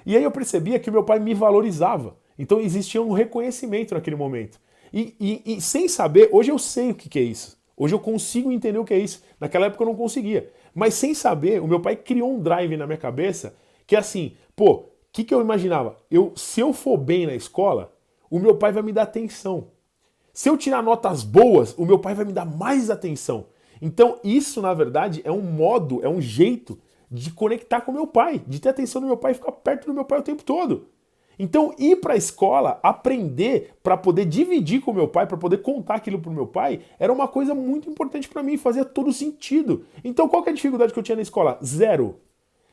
E aí eu percebia que o meu pai me valorizava. Então existia um reconhecimento naquele momento. E sem saber, hoje eu sei o que é isso. Hoje eu consigo entender o que é isso. Naquela época eu não conseguia. Mas sem saber, o meu pai criou um drive na minha cabeça que é assim, pô, o que eu imaginava? Se eu for bem na escola, o meu pai vai me dar atenção. Se eu tirar notas boas, o meu pai vai me dar mais atenção. Então isso, na verdade, é um modo, é um jeito de conectar com o meu pai, de ter atenção do meu pai e ficar perto do meu pai o tempo todo. Então, ir para a escola, aprender para poder dividir com o meu pai, para poder contar aquilo para o meu pai, era uma coisa muito importante para mim, fazia todo sentido. Então, qual que é a dificuldade que eu tinha na escola? Zero.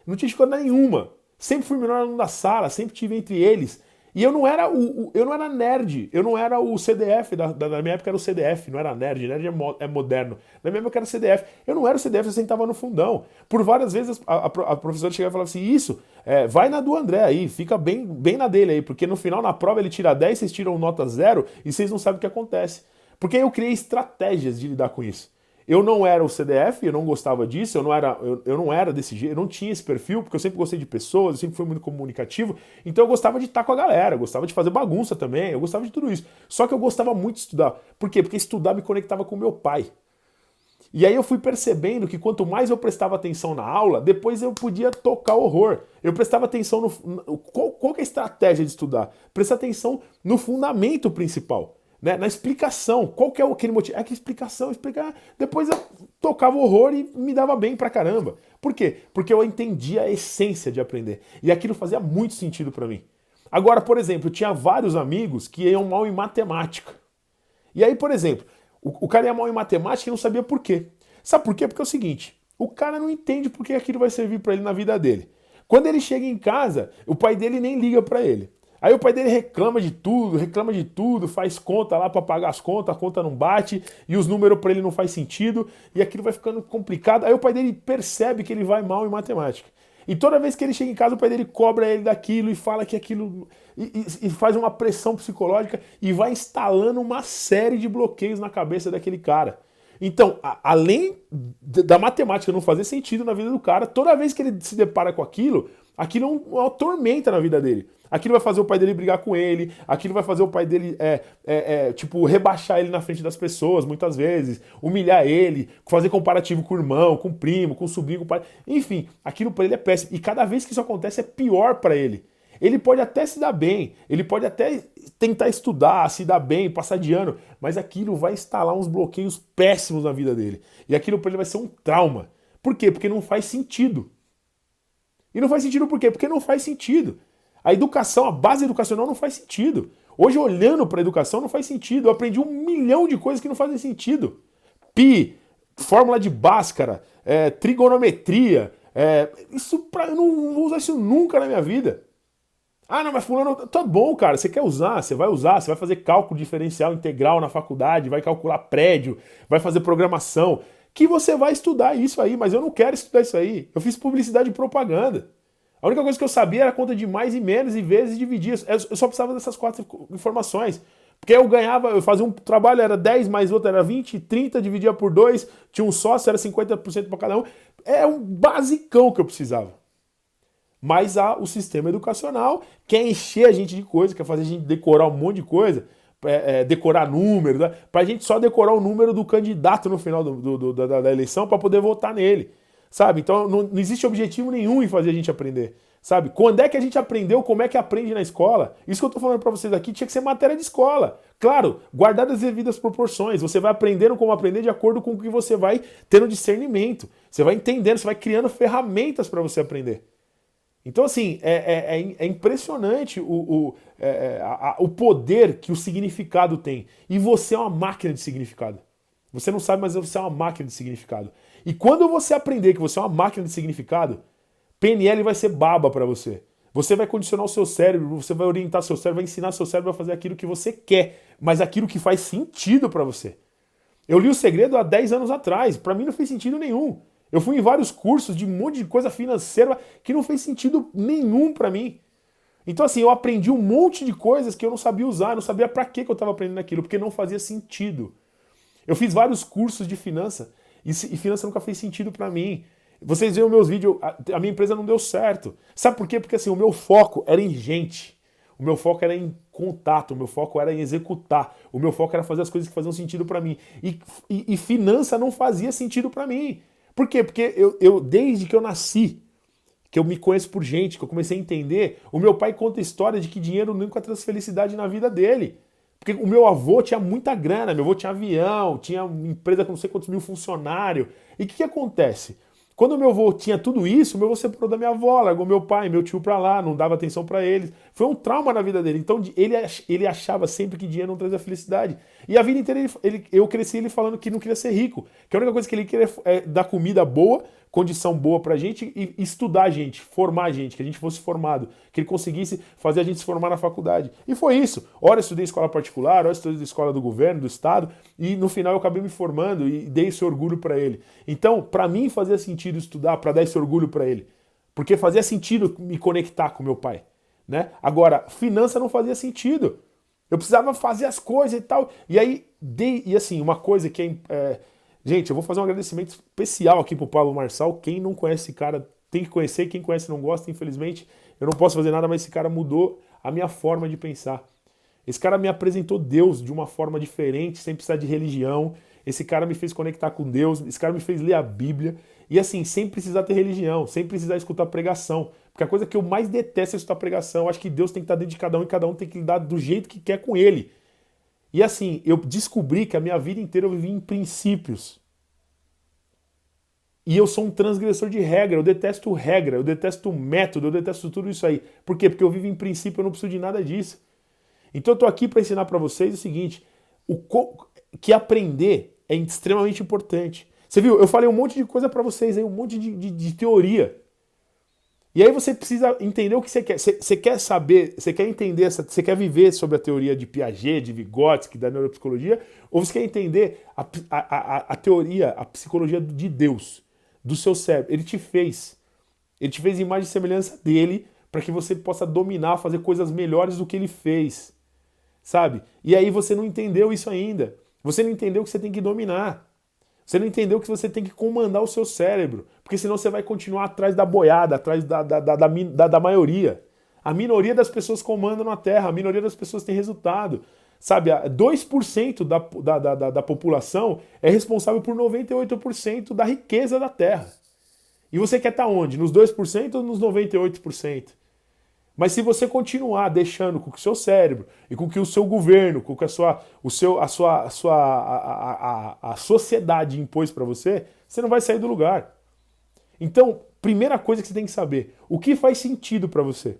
Não tinha dificuldade nenhuma. Sempre fui o melhor aluno da sala, sempre tive entre eles. E eu não era nerd, eu não era o CDF, na minha época era o CDF, não era nerd é moderno. Na minha época era CDF. Eu não era o CDF, eu sentava no fundão. Por várias vezes a professora chegava e falava assim, isso, vai na do André aí, fica bem na dele aí, porque no final, na prova, ele tira 10, vocês tiram nota 0 e vocês não sabem o que acontece. Porque aí eu criei estratégias de lidar com isso. Eu não era o CDF, eu não gostava disso, eu não era desse jeito, eu não tinha esse perfil, porque eu sempre gostei de pessoas, eu sempre fui muito comunicativo, então eu gostava de estar com a galera, eu gostava de fazer bagunça também, eu gostava de tudo isso. Só que eu gostava muito de estudar. Por quê? Porque estudar me conectava com o meu pai. E aí eu fui percebendo que quanto mais eu prestava atenção na aula, depois eu podia tocar horror. Eu prestava atenção qual que é a estratégia de estudar? Prestar atenção no fundamento principal. Né, na explicação, qual que é aquele motivo? É que explicar, depois eu tocava horror e me dava bem pra caramba. Por quê? Porque eu entendi a essência de aprender. E aquilo fazia muito sentido para mim. Agora, por exemplo, eu tinha vários amigos que iam mal em matemática. E aí, por exemplo, o cara ia mal em matemática e não sabia por quê. Sabe por quê? Porque é o seguinte, o cara não entende por que aquilo vai servir para ele na vida dele. Quando ele chega em casa, o pai dele nem liga para ele. Aí o pai dele reclama de tudo, faz conta lá para pagar as contas, a conta não bate e os números para ele não faz sentido e aquilo vai ficando complicado. Aí o pai dele percebe que ele vai mal em matemática. E toda vez que ele chega em casa, o pai dele cobra ele daquilo e fala que aquilo. E faz uma pressão psicológica e vai instalando uma série de bloqueios na cabeça daquele cara. Então, além da matemática não fazer sentido na vida do cara, toda vez que ele se depara com aquilo, aquilo é uma tormenta na vida dele. Aquilo vai fazer o pai dele brigar com ele, aquilo vai fazer o pai dele, tipo, rebaixar ele na frente das pessoas, muitas vezes, humilhar ele, fazer comparativo com o irmão, com o primo, com o sobrinho, com o pai. Enfim, aquilo para ele é péssimo. E cada vez que isso acontece é pior para ele. Ele pode até se dar bem, ele pode até tentar estudar, se dar bem, passar de ano, mas aquilo vai instalar uns bloqueios péssimos na vida dele. E aquilo para ele vai ser um trauma. Por quê? Porque não faz sentido. E não faz sentido por quê? Porque não faz sentido. A educação, a base educacional não faz sentido. Hoje, olhando para a educação, não faz sentido. Eu aprendi 1 milhão de coisas que não fazem sentido. Pi, fórmula de Bhaskara, trigonometria. Eu não vou usar isso nunca na minha vida. Ah, não, mas fulano, tá bom, cara, você quer usar, você vai fazer cálculo diferencial integral na faculdade, vai calcular prédio, vai fazer programação, que você vai estudar isso aí, mas eu não quero estudar isso aí. Eu fiz publicidade e propaganda. A única coisa que eu sabia era a conta de mais e menos e vezes e dividir. Eu só precisava dessas 4 informações. Porque eu fazia um trabalho, era 10 mais outro era 20, 30, dividia por 2, tinha um sócio, era 50% para cada um. É um basicão que eu precisava. Mas o sistema educacional quer encher a gente de coisa, quer fazer a gente decorar um monte de coisa, decorar números, né? Pra gente só decorar o número do candidato no final da eleição para poder votar nele. Sabe? Então não existe objetivo nenhum em fazer a gente aprender. Sabe? Quando é que a gente aprendeu, como é que aprende na escola? Isso que eu tô falando para vocês aqui tinha que ser matéria de escola. Claro, guardadas as devidas proporções. Você vai aprendendo como aprender de acordo com o que você vai tendo discernimento. Você vai entendendo, você vai criando ferramentas para você aprender. Então, assim, é impressionante o poder que o significado tem. E você é uma máquina de significado. Você não sabe, mas você é uma máquina de significado. E quando você aprender que você é uma máquina de significado, PNL vai ser baba para você. Você vai condicionar o seu cérebro, você vai orientar seu cérebro, vai ensinar seu cérebro a fazer aquilo que você quer, mas aquilo que faz sentido para você. Eu li O Segredo há 10 anos atrás, para mim não fez sentido nenhum. Eu fui em vários cursos de um monte de coisa financeira que não fez sentido nenhum para mim. Então assim, eu aprendi um monte de coisas que eu não sabia usar, não sabia para que eu estava aprendendo aquilo, porque não fazia sentido. Eu fiz vários cursos de finança e finança nunca fez sentido para mim. Vocês veem os meus vídeos, a minha empresa não deu certo. Sabe por quê? Porque assim, o meu foco era em gente. O meu foco era em contato, o meu foco era em executar, o meu foco era fazer as coisas que faziam sentido para mim. E finança não fazia sentido para mim. Por quê? Porque eu, desde que eu nasci, que eu me conheço por gente, que eu comecei a entender, o meu pai conta a história de que dinheiro nunca traz felicidade na vida dele. Porque o meu avô tinha muita grana, meu avô tinha avião, tinha uma empresa com não sei quantos mil funcionários. E o que acontece? Quando o meu avô tinha tudo isso, o meu avô separou da minha avó, largou meu pai, meu tio pra lá, não dava atenção pra eles. Foi um trauma na vida dele. Então ele achava sempre que dinheiro não trazia felicidade. E a vida inteira eu cresci ele falando que não queria ser rico. Que a única coisa que ele queria é dar comida boa, condição boa pra gente e estudar a gente, formar a gente, que a gente fosse formado, que ele conseguisse fazer a gente se formar na faculdade. E foi isso. Ora eu estudei escola particular, ora eu estudei escola do governo, do estado, e no final eu acabei me formando e dei esse orgulho pra ele. Então, pra mim fazia sentido estudar, pra dar esse orgulho pra ele. Porque fazia sentido me conectar com meu pai, né? Agora, finança não fazia sentido. Eu precisava fazer as coisas e tal. E aí, e assim, uma coisa que gente, eu vou fazer um agradecimento especial aqui pro Pablo Marçal. Quem não conhece esse cara tem que conhecer. Quem conhece não gosta, infelizmente. Eu não posso fazer nada, mas esse cara mudou a minha forma de pensar. Esse cara me apresentou Deus de uma forma diferente, sem precisar de religião. Esse cara me fez conectar com Deus. Esse cara me fez ler a Bíblia. E assim, sem precisar ter religião, sem precisar escutar pregação. Porque a coisa que eu mais detesto é escutar pregação. Eu acho que Deus tem que estar dentro de cada um e cada um tem que lidar do jeito que quer com ele. E assim, eu descobri que a minha vida inteira eu vivi em princípios. E eu sou um transgressor de regra, eu detesto método, eu detesto tudo isso aí. Por quê? Porque eu vivo em princípio, eu não preciso de nada disso. Então eu tô aqui para ensinar para vocês o seguinte, que aprender é extremamente importante. Você viu? Eu falei um monte de coisa para vocês aí, um monte de teoria. E aí você precisa entender o que você quer. Você quer saber, você quer entender, você quer viver sobre a teoria de Piaget, de Vygotsky, da neuropsicologia, ou você quer entender a teoria, a psicologia de Deus, do seu cérebro. Ele te fez. Ele te fez imagem e semelhança dele para que você possa dominar, fazer coisas melhores do que ele fez. Sabe? E aí você não entendeu isso ainda. Você não entendeu que você tem que dominar. Você não entendeu que você tem que comandar o seu cérebro, porque senão você vai continuar atrás da boiada, atrás da maioria. A minoria das pessoas comandam na Terra, a minoria das pessoas tem resultado. Sabe, 2% da população é responsável por 98% da riqueza da Terra. E você quer estar onde? Nos 2% ou nos 98%? Mas se você continuar deixando com que o seu cérebro e com que o seu governo, com que a sociedade impôs para você, você não vai sair do lugar. Então, primeira coisa que você tem que saber, o que faz sentido para você?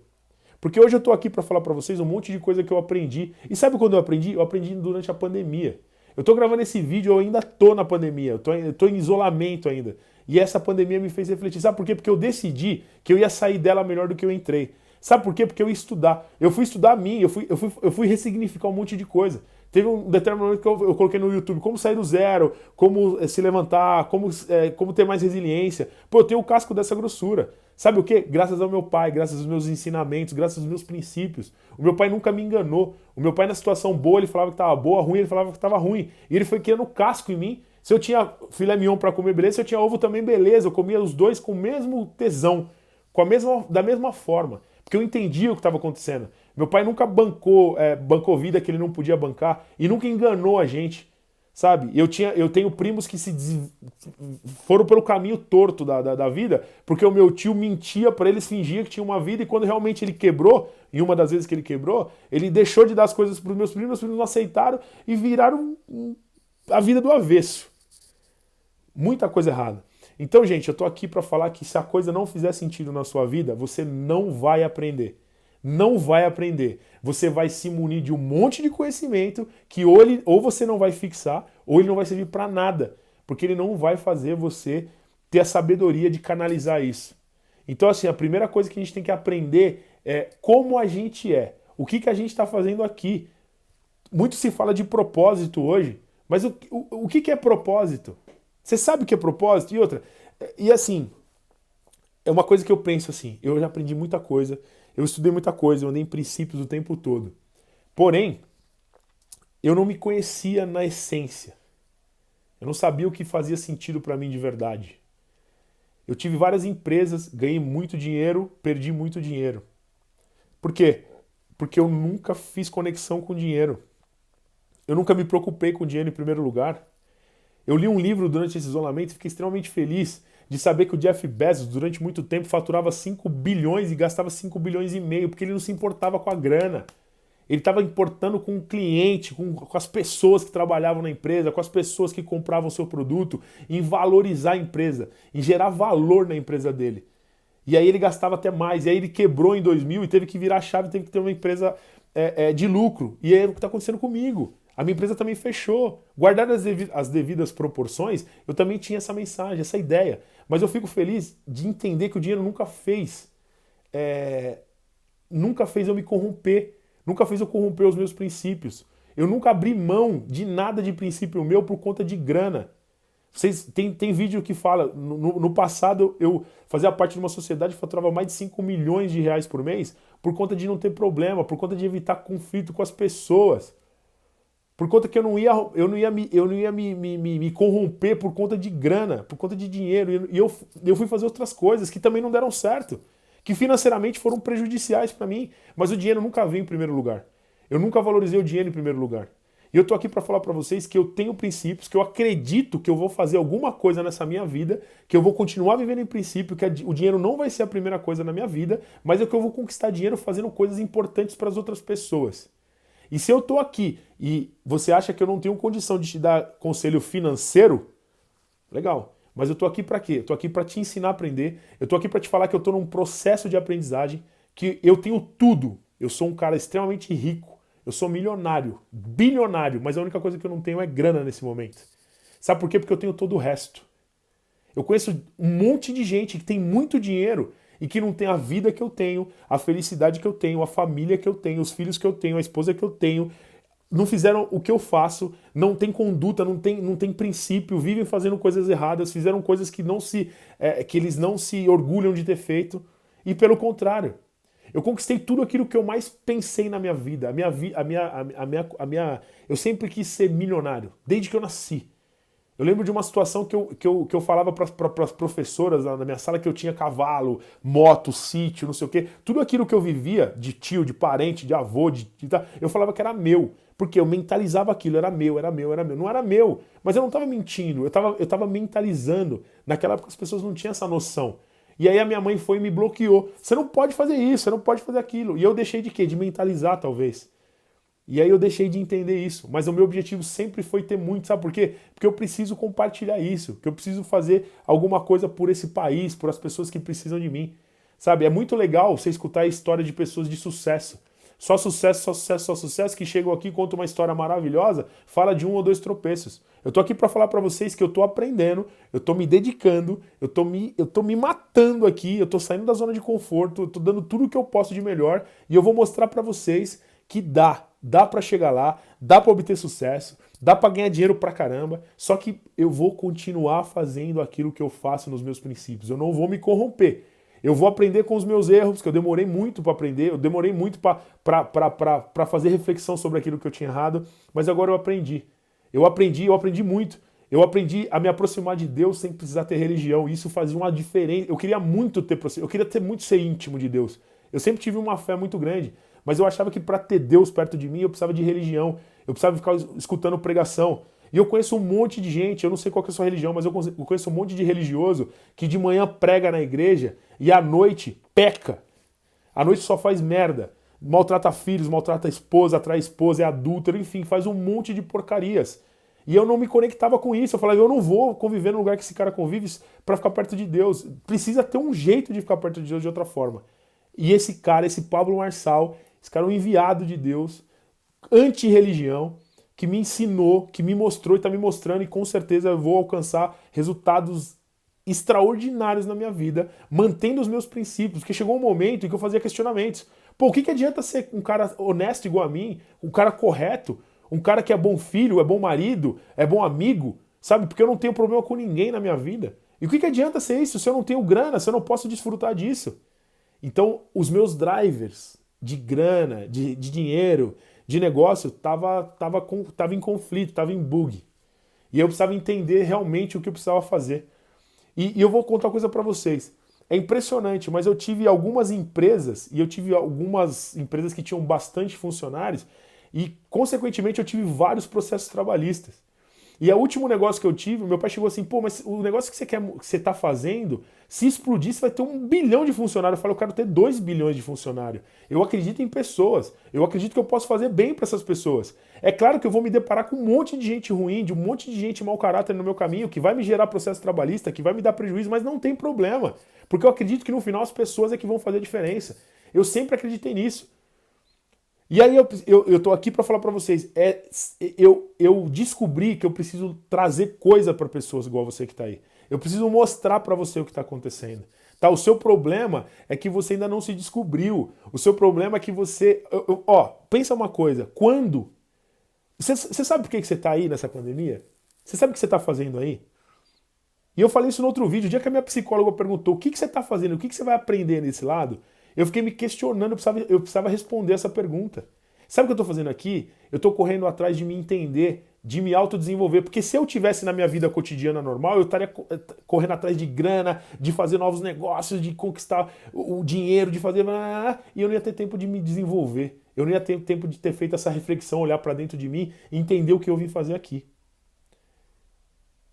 Porque hoje eu estou aqui para falar para vocês um monte de coisa que eu aprendi. E sabe quando eu aprendi? Eu aprendi durante a pandemia. Eu estou gravando esse vídeo, eu ainda estou na pandemia, eu tô em isolamento ainda. E essa pandemia me fez refletir. Sabe por quê? Porque eu decidi que eu ia sair dela melhor do que eu entrei. Sabe por quê? Porque eu ia estudar. Eu fui estudar a mim, eu fui ressignificar um monte de coisa. Teve um determinado momento que eu coloquei no YouTube como sair do zero, como se levantar, como ter mais resiliência. Pô, eu tenho o casco dessa grossura. Sabe o quê? Graças ao meu pai, graças aos meus ensinamentos, graças aos meus princípios. O meu pai nunca me enganou. O meu pai na situação boa ele falava que estava boa, ruim ele falava que estava ruim. E ele foi criando casco em mim. Se eu tinha filé mignon para comer, beleza. Se eu tinha ovo também, beleza. Eu comia os dois com o mesmo tesão, da mesma forma. Porque eu entendia o que estava acontecendo. Meu pai nunca bancou vida que ele não podia bancar e nunca enganou a gente, sabe? Eu tenho primos que foram pelo caminho torto da vida, porque o meu tio mentia para eles, fingia que tinha uma vida e quando realmente ele quebrou, em uma das vezes que ele quebrou, ele deixou de dar as coisas para os meus primos não aceitaram e viraram a vida do avesso. Muita coisa errada. Então, gente, eu tô aqui para falar que se a coisa não fizer sentido na sua vida, você não vai aprender. Não vai aprender. Você vai se munir de um monte de conhecimento que ou você não vai fixar, ou ele não vai servir para nada. Porque ele não vai fazer você ter a sabedoria de canalizar isso. Então, assim, a primeira coisa que a gente tem que aprender é como a gente é. O que a gente está fazendo aqui. Muito se fala de propósito hoje, mas o que é propósito? Você sabe o que é propósito? E outra, e assim, é uma coisa que eu penso assim, eu já aprendi muita coisa, eu estudei muita coisa, eu andei em princípios o tempo todo. Porém, eu não me conhecia na essência. Eu não sabia o que fazia sentido para mim de verdade. Eu tive várias empresas, ganhei muito dinheiro, perdi muito dinheiro. Por quê? Porque eu nunca fiz conexão com dinheiro. Eu nunca me preocupei com dinheiro em primeiro lugar. Eu li um livro durante esse isolamento e fiquei extremamente feliz de saber que o Jeff Bezos, durante muito tempo, faturava 5 bilhões e gastava 5 bilhões e meio, porque ele não se importava com a grana. Ele estava importando com o cliente, com as pessoas que trabalhavam na empresa, com as pessoas que compravam o seu produto, em valorizar a empresa, em gerar valor na empresa dele. E aí ele gastava até mais, e aí ele quebrou em 2000 e teve que virar a chave, teve que ter uma empresa de lucro. E é o que está acontecendo comigo. A minha empresa também fechou. Guardadas as devidas proporções, eu também tinha essa mensagem, essa ideia. Mas eu fico feliz de entender que o dinheiro nunca fez eu me corromper. Nunca fez eu corromper os meus princípios. Eu nunca abri mão de nada de princípio meu por conta de grana. Tem vídeo que fala, no passado eu fazia parte de uma sociedade que faturava mais de 5 milhões de reais por mês por conta de não ter problema, por conta de evitar conflito com as pessoas. Por conta que eu não ia me corromper por conta de grana, por conta de dinheiro. E eu fui fazer outras coisas que também não deram certo, que financeiramente foram prejudiciais para mim. Mas o dinheiro nunca veio em primeiro lugar. Eu nunca valorizei o dinheiro em primeiro lugar. E eu tô aqui para falar para vocês que eu tenho princípios, que eu acredito que eu vou fazer alguma coisa nessa minha vida, que eu vou continuar vivendo em princípio, que o dinheiro não vai ser a primeira coisa na minha vida, mas é que eu vou conquistar dinheiro fazendo coisas importantes para as outras pessoas. E se eu tô aqui e você acha que eu não tenho condição de te dar conselho financeiro, legal. Mas eu tô aqui para quê? Eu tô aqui para te ensinar a aprender. Eu tô aqui para te falar que eu tô num processo de aprendizagem, que eu tenho tudo. Eu sou um cara extremamente rico. Eu sou milionário, bilionário, mas a única coisa que eu não tenho é grana nesse momento. Sabe por quê? Porque eu tenho todo o resto. Eu conheço um monte de gente que tem muito dinheiro e que não tem a vida que eu tenho, a felicidade que eu tenho, a família que eu tenho, os filhos que eu tenho, a esposa que eu tenho. Não fizeram o que eu faço, não tem conduta, não tem princípio, vivem fazendo coisas erradas, fizeram coisas que eles não se orgulham de ter feito. E pelo contrário, eu conquistei tudo aquilo que eu mais pensei na minha vida. Eu sempre quis ser milionário, desde que eu nasci. Eu lembro de uma situação que eu falava para as professoras na minha sala que eu tinha cavalo, moto, sítio, não sei o quê. Tudo aquilo que eu vivia, de tio, de parente, de avô, eu falava que era meu. Porque eu mentalizava aquilo, era meu, era meu, era meu. Não era meu, mas eu não estava mentindo, eu tava mentalizando. Naquela época as pessoas não tinham essa noção. E aí a minha mãe foi e me bloqueou. Você não pode fazer isso, você não pode fazer aquilo. E eu deixei de quê? De mentalizar, talvez. E aí eu deixei de entender isso. Mas o meu objetivo sempre foi ter muito, sabe por quê? Porque eu preciso compartilhar isso, que eu preciso fazer alguma coisa por esse país, por as pessoas que precisam de mim. Sabe, é muito legal você escutar a história de pessoas de sucesso. Só sucesso, só sucesso, só sucesso, que chegam aqui, contam uma história maravilhosa, fala de um ou dois tropeços. Eu tô aqui para falar para vocês que eu tô aprendendo, eu tô me dedicando, eu tô me matando aqui, eu tô saindo da zona de conforto, eu tô dando tudo o que eu posso de melhor e eu vou mostrar para vocês que dá para chegar lá, dá para obter sucesso, dá para ganhar dinheiro pra caramba, só que eu vou continuar fazendo aquilo que eu faço nos meus princípios, eu não vou me corromper. Eu vou aprender com os meus erros, que eu demorei muito para aprender, eu demorei muito para fazer reflexão sobre aquilo que eu tinha errado, mas agora eu aprendi. Eu aprendi muito. Eu aprendi a me aproximar de Deus sem precisar ter religião. Isso fazia uma diferença. Eu queria muito ser íntimo de Deus. Eu sempre tive uma fé muito grande, mas eu achava que para ter Deus perto de mim eu precisava de religião. Eu precisava ficar escutando pregação. E eu conheço um monte de gente, eu não sei qual que é a sua religião, mas eu conheço um monte de religioso que de manhã prega na igreja e à noite peca. À noite só faz merda. Maltrata filhos, maltrata a esposa, atrai esposa, é adúltero, enfim, faz um monte de porcarias. E eu não me conectava com isso. Eu falava, eu não vou conviver no lugar que esse cara convive para ficar perto de Deus. Precisa ter um jeito de ficar perto de Deus de outra forma. E esse cara, esse Pablo Marçal, esse cara é um enviado de Deus, anti-religião, que me ensinou, que me mostrou e está me mostrando, e com certeza eu vou alcançar resultados extraordinários na minha vida, mantendo os meus princípios, porque chegou um momento em que eu fazia questionamentos. Pô, o que adianta ser um cara honesto igual a mim, um cara correto, um cara que é bom filho, é bom marido, é bom amigo, sabe? Porque eu não tenho problema com ninguém na minha vida. E o que adianta ser isso se eu não tenho grana, se eu não posso desfrutar disso? Então, os drivers de grana, de dinheiro, de negócio, tava em conflito, tava em bug. E eu precisava entender realmente o que eu precisava fazer. E eu vou contar uma coisa para vocês. É impressionante, mas eu tive algumas empresas, e eu tive algumas empresas que tinham bastante funcionários, e, consequentemente, eu tive vários processos trabalhistas. E o último negócio que eu tive, meu pai chegou assim, pô, mas o negócio que você tá fazendo, se explodir, você vai ter 1 bilhão de funcionários. Eu falei, eu quero ter 2 bilhões de funcionários. Eu acredito em pessoas. Eu acredito que eu posso fazer bem para essas pessoas. É claro que eu vou me deparar com um monte de gente ruim, de um monte de gente mau caráter no meu caminho, que vai me gerar processo trabalhista, que vai me dar prejuízo, mas não tem problema. Porque eu acredito que no final as pessoas é que vão fazer a diferença. Eu sempre acreditei nisso. E aí eu tô aqui para falar para vocês, eu descobri que eu preciso trazer coisa para pessoas igual você que tá aí. Eu preciso mostrar para você o que está acontecendo. Tá? O seu problema é que você ainda não se descobriu. O seu problema é que você... pensa uma coisa. Quando... Você sabe por que você tá aí nessa pandemia? Você sabe o que você tá fazendo aí? E eu falei isso no outro vídeo. O dia que a minha psicóloga perguntou o que você tá fazendo, o que você vai aprender nesse lado... Eu fiquei me questionando, eu precisava responder essa pergunta. Sabe o que eu estou fazendo aqui? Eu estou correndo atrás de me entender, de me autodesenvolver. Porque se eu tivesse na minha vida cotidiana normal, eu estaria correndo atrás de grana, de fazer novos negócios, de conquistar o dinheiro, de fazer... E eu não ia ter tempo de me desenvolver. Eu não ia ter tempo de ter feito essa reflexão, olhar para dentro de mim e entender o que eu vim fazer aqui.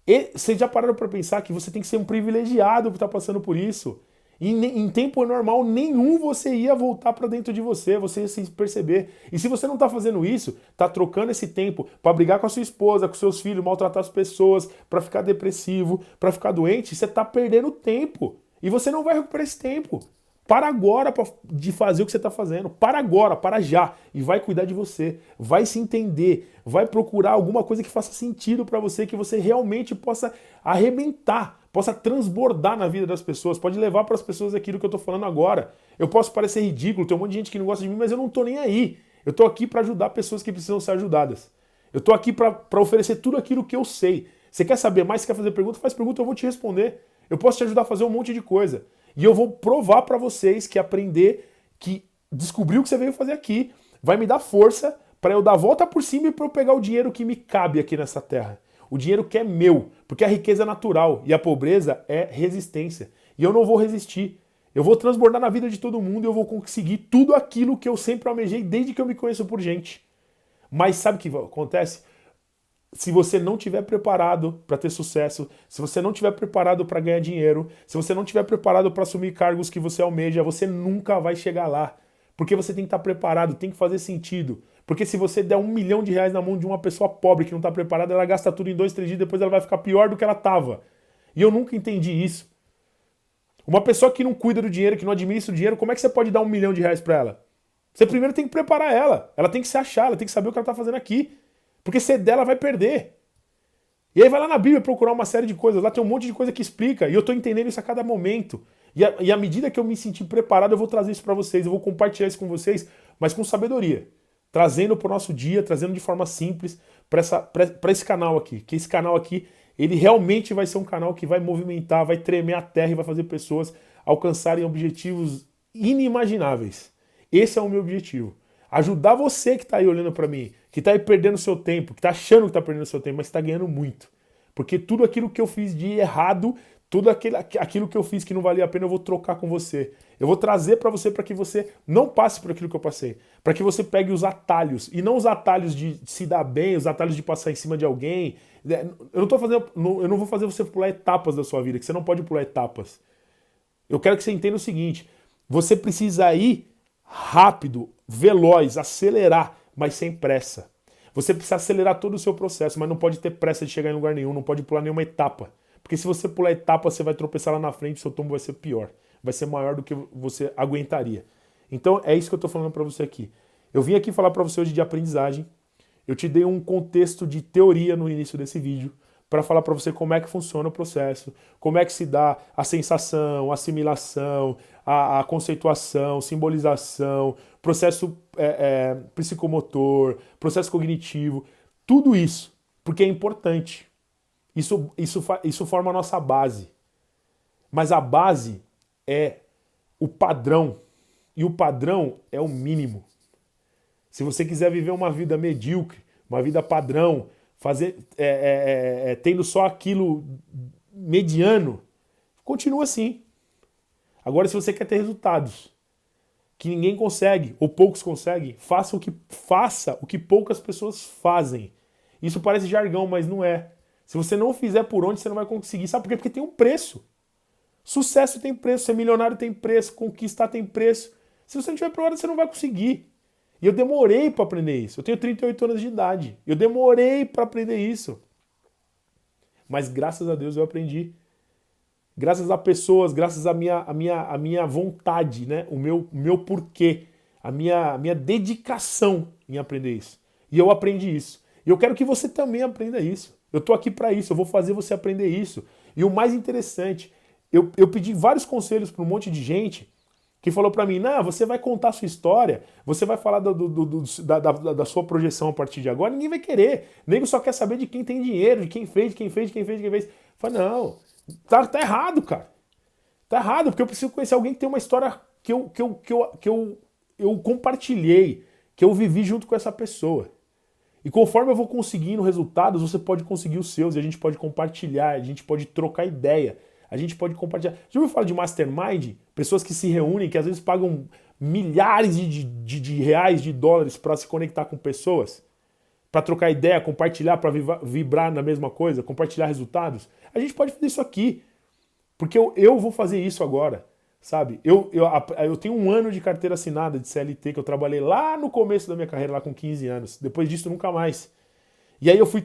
E vocês já pararam para pensar que você tem que ser um privilegiado por estar passando por isso? Em tempo normal nenhum você ia voltar para dentro de você, você ia se perceber. E se você não tá fazendo isso, tá trocando esse tempo para brigar com a sua esposa, com seus filhos, maltratar as pessoas, para ficar depressivo, para ficar doente, você tá perdendo tempo. E você não vai recuperar esse tempo. Para agora de fazer o que você está fazendo. Para agora, para já. E vai cuidar de você. Vai se entender. Vai procurar alguma coisa que faça sentido para você, que você realmente possa arrebentar, possa transbordar na vida das pessoas. Pode levar para as pessoas aquilo que eu estou falando agora. Eu posso parecer ridículo, tem um monte de gente que não gosta de mim, mas eu não estou nem aí. Eu estou aqui para ajudar pessoas que precisam ser ajudadas. Eu estou aqui para oferecer tudo aquilo que eu sei. Você quer saber mais? Você quer fazer pergunta? Faz pergunta, eu vou te responder. Eu posso te ajudar a fazer um monte de coisa. E eu vou provar para vocês que aprender, que descobrir o que você veio fazer aqui, vai me dar força para eu dar a volta por cima e para eu pegar o dinheiro que me cabe aqui nessa terra. O dinheiro que é meu, porque a riqueza é natural e a pobreza é resistência. E eu não vou resistir. Eu vou transbordar na vida de todo mundo e eu vou conseguir tudo aquilo que eu sempre almejei desde que eu me conheço por gente. Mas sabe o que acontece? Se você não estiver preparado para ter sucesso, se você não estiver preparado para ganhar dinheiro, se você não estiver preparado para assumir cargos que você almeja, você nunca vai chegar lá. Porque você tem que estar preparado, tem que fazer sentido. Porque se você der R$1 milhão na mão de uma pessoa pobre que não está preparada, ela gasta tudo em 2, 3 dias, depois ela vai ficar pior do que ela estava. E eu nunca entendi isso. Uma pessoa que não cuida do dinheiro, que não administra o dinheiro, como é que você pode dar R$1 milhão para ela? Você primeiro tem que preparar ela. Ela tem que se achar, ela tem que saber o que ela está fazendo aqui. Porque se é dela, vai perder. E aí vai lá na Bíblia procurar uma série de coisas. Lá tem um monte de coisa que explica. E eu tô entendendo isso a cada momento. E à medida que eu me sentir preparado, eu vou trazer isso para vocês. Eu vou compartilhar isso com vocês, mas com sabedoria. Trazendo para o nosso dia, trazendo de forma simples para esse canal aqui. Que esse canal aqui, ele realmente vai ser um canal que vai movimentar, vai tremer a terra e vai fazer pessoas alcançarem objetivos inimagináveis. Esse é o meu objetivo. Ajudar você que está aí olhando para mim, que está aí perdendo seu tempo, que está achando que está perdendo seu tempo, mas está ganhando muito. Porque tudo aquilo que eu fiz de errado, tudo aquilo que eu fiz que não valia a pena, eu vou trocar com você. Eu vou trazer para você para que você não passe por aquilo que eu passei. Para que você pegue os atalhos. E não os atalhos de se dar bem, os atalhos de passar em cima de alguém. Eu não vou fazer você pular etapas da sua vida, que você não pode pular etapas. Eu quero que você entenda o seguinte: você precisa ir rápido, veloz, acelerar, mas sem pressa. Você precisa acelerar todo o seu processo, mas não pode ter pressa de chegar em lugar nenhum, não pode pular nenhuma etapa. Porque se você pular etapa, você vai tropeçar lá na frente, seu tombo vai ser pior. Vai ser maior do que você aguentaria. Então é isso que eu estou falando para você aqui. Eu vim aqui falar para você hoje de aprendizagem. Eu te dei um contexto de teoria no início desse vídeo, para falar para você como é que funciona o processo, como é que se dá a sensação, a assimilação, a conceituação, simbolização, processo psicomotor, processo cognitivo, tudo isso, porque é importante. Isso forma a nossa base. Mas a base é o padrão, e o padrão é o mínimo. Se você quiser viver uma vida medíocre, uma vida padrão, tendo só aquilo mediano, continua assim. Agora, se você quer ter resultados que ninguém consegue, ou poucos conseguem, faça o que poucas pessoas fazem. Isso parece jargão, mas não é. Se você não fizer por onde, você não vai conseguir. Sabe por quê? Porque tem um preço. Sucesso tem preço, ser milionário tem preço, conquistar tem preço. Se você não tiver preparado, você não vai conseguir. E eu demorei para aprender isso. Eu tenho 38 anos de idade. Eu demorei para aprender isso. Mas graças a Deus eu aprendi. Graças a pessoas, graças à minha vontade, né? O meu porquê, a minha dedicação em aprender isso. E eu aprendi isso. E eu quero que você também aprenda isso. Eu estou aqui para isso, eu vou fazer você aprender isso. E o mais interessante, eu pedi vários conselhos para um monte de gente que falou para mim: não, você vai contar a sua história, você vai falar da sua projeção a partir de agora, ninguém vai querer. Nego só quer saber de quem tem dinheiro, de quem fez. Eu falei: não, tá errado, cara. Tá errado, porque eu preciso conhecer alguém que tem uma história que eu compartilhei, que eu vivi junto com essa pessoa. E conforme eu vou conseguindo resultados, você pode conseguir os seus, e a gente pode compartilhar, a gente pode trocar ideia, a gente pode compartilhar. Já ouviu falar de mastermind? Pessoas que se reúnem, que às vezes pagam milhares de reais, de dólares para se conectar com pessoas, para trocar ideia, compartilhar, para vibrar na mesma coisa, compartilhar resultados. A gente pode fazer isso aqui, porque eu vou fazer isso agora. sabe? Eu tenho um ano de carteira assinada de CLT que eu trabalhei lá no começo da minha carreira, lá com 15 anos. Depois disso, nunca mais. E aí eu fui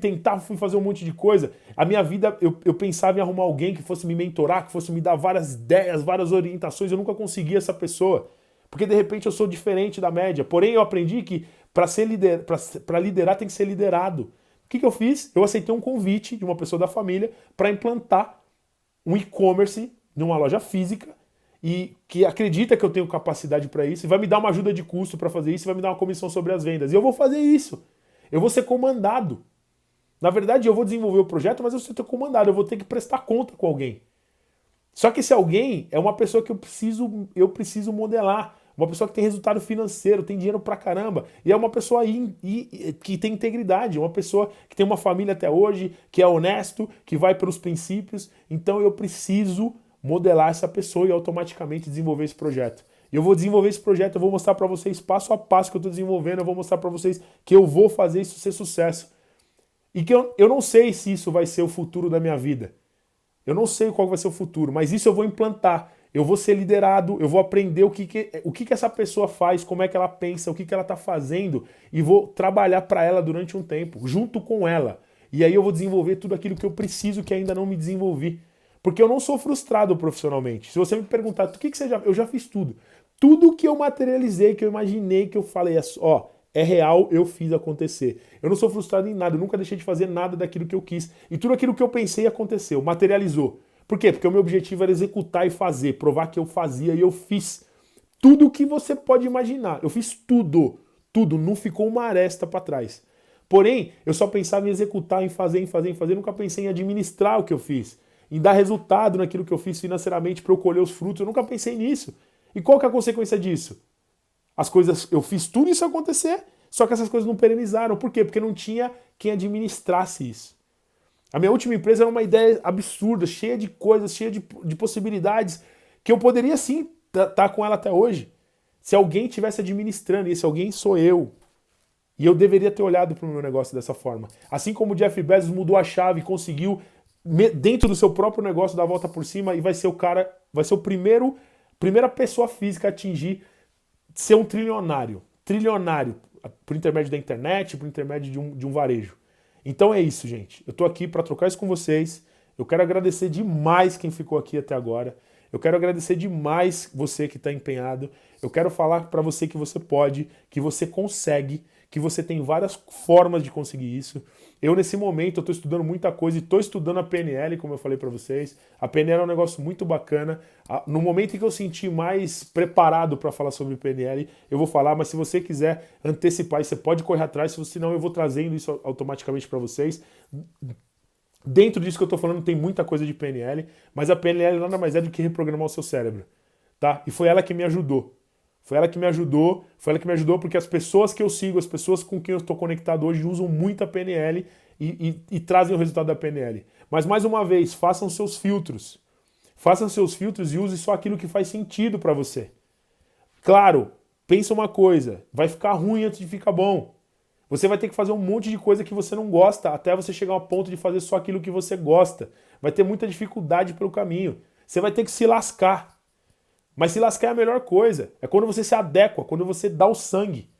fazer um monte de coisa. A minha vida, eu pensava em arrumar alguém que fosse me mentorar, que fosse me dar várias ideias, várias orientações. Eu nunca consegui essa pessoa. Porque de repente eu sou diferente da média. Porém, eu aprendi que para liderar tem que ser liderado. O que eu fiz? Eu aceitei um convite de uma pessoa da família para implantar um e-commerce numa loja física e que acredita que eu tenho capacidade para isso e vai me dar uma ajuda de custo para fazer isso e vai me dar uma comissão sobre as vendas. E eu vou fazer isso. Eu vou ser comandado. Na verdade, eu vou desenvolver o projeto, mas eu vou ser comandado. Eu vou ter que prestar conta com alguém. Só que esse alguém é uma pessoa que eu preciso modelar. Uma pessoa que tem resultado financeiro, tem dinheiro pra caramba. E é uma pessoa que tem integridade. Uma pessoa que tem uma família até hoje, que é honesto, que vai pelos princípios. Então eu preciso modelar essa pessoa e automaticamente desenvolver esse projeto. Eu vou desenvolver esse projeto, eu vou mostrar para vocês passo a passo que eu estou desenvolvendo, eu vou mostrar para vocês que eu vou fazer isso ser sucesso. E que eu não sei se isso vai ser o futuro da minha vida. Eu não sei qual vai ser o futuro, mas isso eu vou implantar. Eu vou ser liderado, eu vou aprender o que essa pessoa faz, como é que ela pensa, o que ela está fazendo e vou trabalhar para ela durante um tempo, junto com ela. E aí eu vou desenvolver tudo aquilo que eu preciso que ainda não me desenvolvi. Porque eu não sou frustrado profissionalmente. Se você me perguntar, o que você já... Eu já fiz tudo. Tudo que eu materializei, que eu imaginei, que eu falei, ó, é real, eu fiz acontecer. Eu não sou frustrado em nada, eu nunca deixei de fazer nada daquilo que eu quis. E tudo aquilo que eu pensei aconteceu, materializou. Por quê? Porque o meu objetivo era executar e fazer, provar que eu fazia e eu fiz. Tudo o que você pode imaginar. Eu fiz tudo. Tudo. Não ficou uma aresta para trás. Porém, eu só pensava em executar, em fazer, em fazer, em fazer. Nunca pensei em administrar o que eu fiz. Em dar resultado naquilo que eu fiz financeiramente para eu colher os frutos. Eu nunca pensei nisso. E qual que é a consequência disso? As coisas, eu fiz tudo isso acontecer, só que essas coisas não perenizaram. Por quê? Porque não tinha quem administrasse isso. A minha última empresa era uma ideia absurda, cheia de coisas, cheia de possibilidades, que eu poderia sim estar com ela até hoje, se alguém estivesse administrando, e esse alguém sou eu. E eu deveria ter olhado para o meu negócio dessa forma. Assim como o Jeff Bezos mudou a chave e conseguiu, dentro do seu próprio negócio, dar a volta por cima, e vai ser o cara, vai ser o primeira pessoa física a atingir ser um trilionário. Trilionário, por intermédio da internet, por intermédio de um varejo. Então é isso, gente. Eu tô aqui para trocar isso com vocês. Eu quero agradecer demais quem ficou aqui até agora. Eu quero agradecer demais você que está empenhado. Eu quero falar para você que você pode, que você consegue, que você tem várias formas de conseguir isso. Eu, nesse momento, estou estudando muita coisa e estou estudando a PNL, como eu falei para vocês. A PNL é um negócio muito bacana. No momento em que eu senti mais preparado para falar sobre PNL, eu vou falar, mas se você quiser antecipar, você pode correr atrás, senão eu vou trazendo isso automaticamente para vocês. Dentro disso que eu estou falando tem muita coisa de PNL, mas a PNL nada mais é do que reprogramar o seu cérebro, tá? E foi ela que me ajudou. Foi ela que me ajudou porque as pessoas que eu sigo, as pessoas com quem eu estou conectado hoje usam muito a PNL e trazem o resultado da PNL. Mas mais uma vez, façam seus filtros. Façam seus filtros e use só aquilo que faz sentido para você. Claro, pensa uma coisa, vai ficar ruim antes de ficar bom. Você vai ter que fazer um monte de coisa que você não gosta até você chegar ao ponto de fazer só aquilo que você gosta. Vai ter muita dificuldade pelo caminho. Você vai ter que se lascar. Mas se lascar é a melhor coisa. É quando você se adequa, quando você dá o sangue.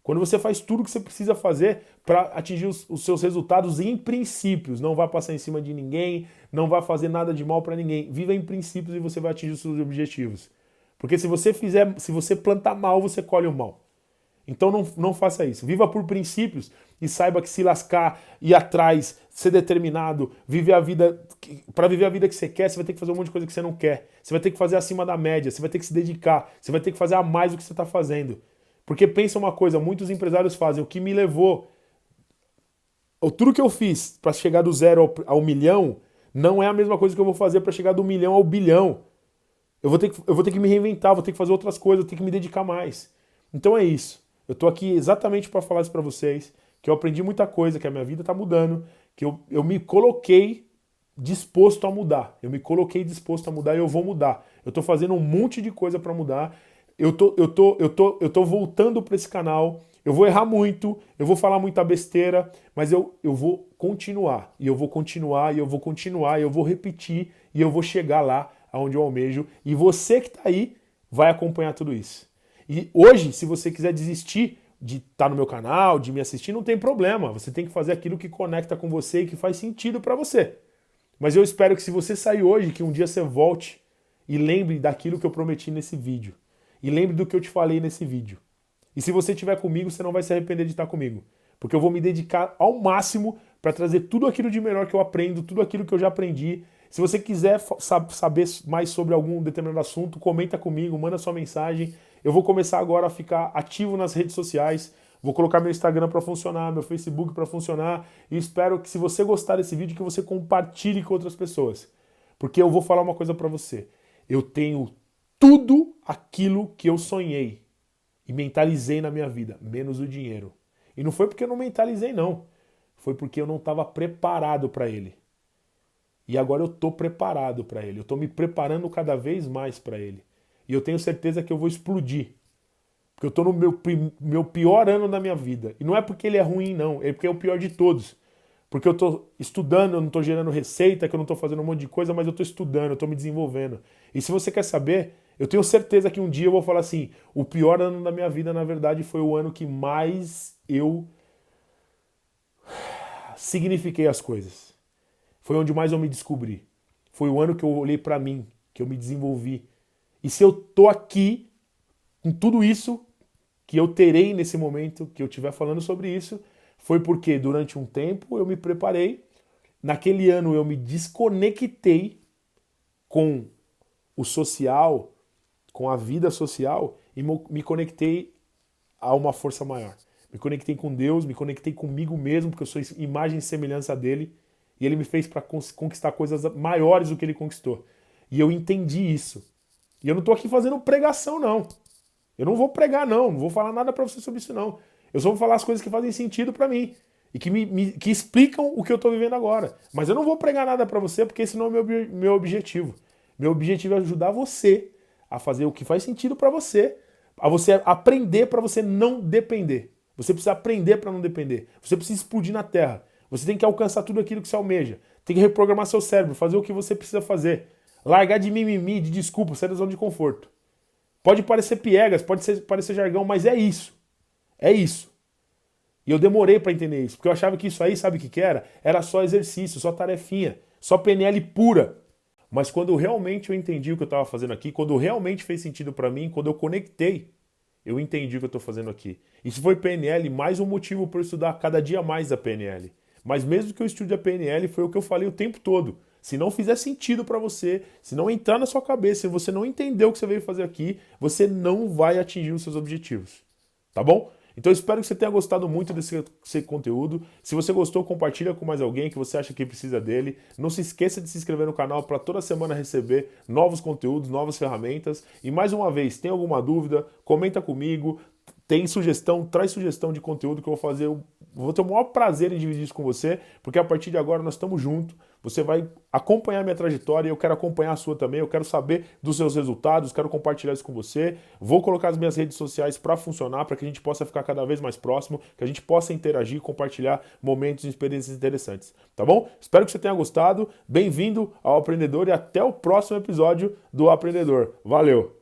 Quando você faz tudo o que você precisa fazer para atingir os seus resultados em princípios. Não vai passar em cima de ninguém, não vai fazer nada de mal para ninguém. Viva em princípios e você vai atingir os seus objetivos. Porque se você plantar mal, você colhe o mal. Então não faça isso. Viva por princípios e saiba que se lascar, ir atrás, ser determinado, viver a vida. Para viver a vida que você quer, você vai ter que fazer um monte de coisa que você não quer. Você vai ter que fazer acima da média, você vai ter que se dedicar, você vai ter que fazer a mais do que você está fazendo. Porque pensa uma coisa, muitos empresários fazem, o que me levou. Tudo que eu fiz para chegar do 0 ao milhão não é a mesma coisa que eu vou fazer para chegar do 1 milhão ao bilhão. Eu vou ter que me reinventar, vou ter que fazer outras coisas, vou ter que me dedicar mais. Então é isso. Eu tô aqui exatamente para falar isso para vocês, que eu aprendi muita coisa, que a minha vida tá mudando, que eu me coloquei disposto a mudar. Eu me coloquei disposto a mudar e eu vou mudar. Eu tô fazendo um monte de coisa para mudar. Eu tô voltando para esse canal. Eu vou errar muito, eu vou falar muita besteira, mas eu vou continuar. E eu vou continuar, e eu vou continuar, e eu vou repetir, e eu vou chegar lá aonde eu almejo, e você que está aí vai acompanhar tudo isso. E hoje, se você quiser desistir de estar no meu canal, de me assistir, não tem problema. Você tem que fazer aquilo que conecta com você e que faz sentido para você. Mas eu espero que se você sair hoje, que um dia você volte e lembre daquilo que eu prometi nesse vídeo. E lembre do que eu te falei nesse vídeo. E se você estiver comigo, você não vai se arrepender de estar comigo. Porque eu vou me dedicar ao máximo para trazer tudo aquilo de melhor que eu aprendo, tudo aquilo que eu já aprendi. Se você quiser saber mais sobre algum determinado assunto, comenta comigo, manda sua mensagem. Eu vou começar agora a ficar ativo nas redes sociais. Vou colocar meu Instagram para funcionar, meu Facebook para funcionar. E espero que, se você gostar desse vídeo, que você compartilhe com outras pessoas. Porque eu vou falar uma coisa para você. Eu tenho tudo aquilo que eu sonhei e mentalizei na minha vida, menos o dinheiro. E não foi porque eu não mentalizei, não. Foi porque eu não estava preparado para ele. E agora eu estou preparado para ele. Eu estou me preparando cada vez mais para ele. E eu tenho certeza que eu vou explodir. Porque eu estou no meu pior ano da minha vida. E não é porque ele é ruim, não. É porque é o pior de todos. Porque eu estou estudando, eu não estou gerando receita, que eu não estou fazendo um monte de coisa, mas eu estou estudando, eu estou me desenvolvendo. E se você quer saber, eu tenho certeza que um dia eu vou falar assim, o pior ano da minha vida, na verdade, foi o ano que mais eu signifiquei as coisas. Foi onde mais eu me descobri. Foi o ano que eu olhei para mim, que eu me desenvolvi. E se eu tô aqui com tudo isso que eu terei nesse momento, que eu estiver falando sobre isso, foi porque durante um tempo eu me preparei. Naquele ano eu me desconectei com o social, com a vida social, e me conectei a uma força maior. Me conectei com Deus, me conectei comigo mesmo, porque eu sou imagem e semelhança dele, e ele me fez para conquistar coisas maiores do que ele conquistou. E eu entendi isso. E eu não estou aqui fazendo pregação, não. Eu não vou pregar, não vou falar nada para você sobre isso, não. Eu só vou falar as coisas que fazem sentido para mim e que explicam o que eu estou vivendo agora. Mas eu não vou pregar nada para você, porque esse não é meu objetivo. Meu objetivo é ajudar você a fazer o que faz sentido para você, a você aprender para você não depender. Você precisa aprender para não depender. Você precisa explodir na terra. Você tem que alcançar tudo aquilo que você almeja. Tem que reprogramar seu cérebro, fazer o que você precisa fazer. Largar de mimimi, de desculpa, sair da zona de conforto. Pode parecer piegas, parecer jargão, mas é isso. É isso. E eu demorei para entender isso, porque eu achava que isso aí, sabe o que era? Era só exercício, só tarefinha, só PNL pura. Mas quando realmente eu entendi o que eu estava fazendo aqui, quando realmente fez sentido para mim, quando eu conectei, eu entendi o que eu estou fazendo aqui. Isso foi PNL, mais um motivo para eu estudar cada dia mais a PNL. Mas mesmo que eu estude a PNL, foi o que eu falei o tempo todo. Se não fizer sentido para você, se não entrar na sua cabeça, se você não entender o que você veio fazer aqui, você não vai atingir os seus objetivos. Tá bom? Então eu espero que você tenha gostado muito desse conteúdo. Se você gostou, compartilha com mais alguém que você acha que precisa dele. Não se esqueça de se inscrever no canal para toda semana receber novos conteúdos, novas ferramentas. E mais uma vez, tem alguma dúvida, comenta comigo. Tem sugestão, traz sugestão de conteúdo que eu vou fazer. Eu vou ter o maior prazer em dividir isso com você, porque a partir de agora nós estamos juntos. Você vai acompanhar a minha trajetória, eu quero acompanhar a sua também, eu quero saber dos seus resultados, quero compartilhar isso com você. Vou colocar as minhas redes sociais para funcionar, para que a gente possa ficar cada vez mais próximo, que a gente possa interagir, compartilhar momentos e experiências interessantes. Tá bom? Espero que você tenha gostado. Bem-vindo ao Aprendedor e até o próximo episódio do Aprendedor. Valeu!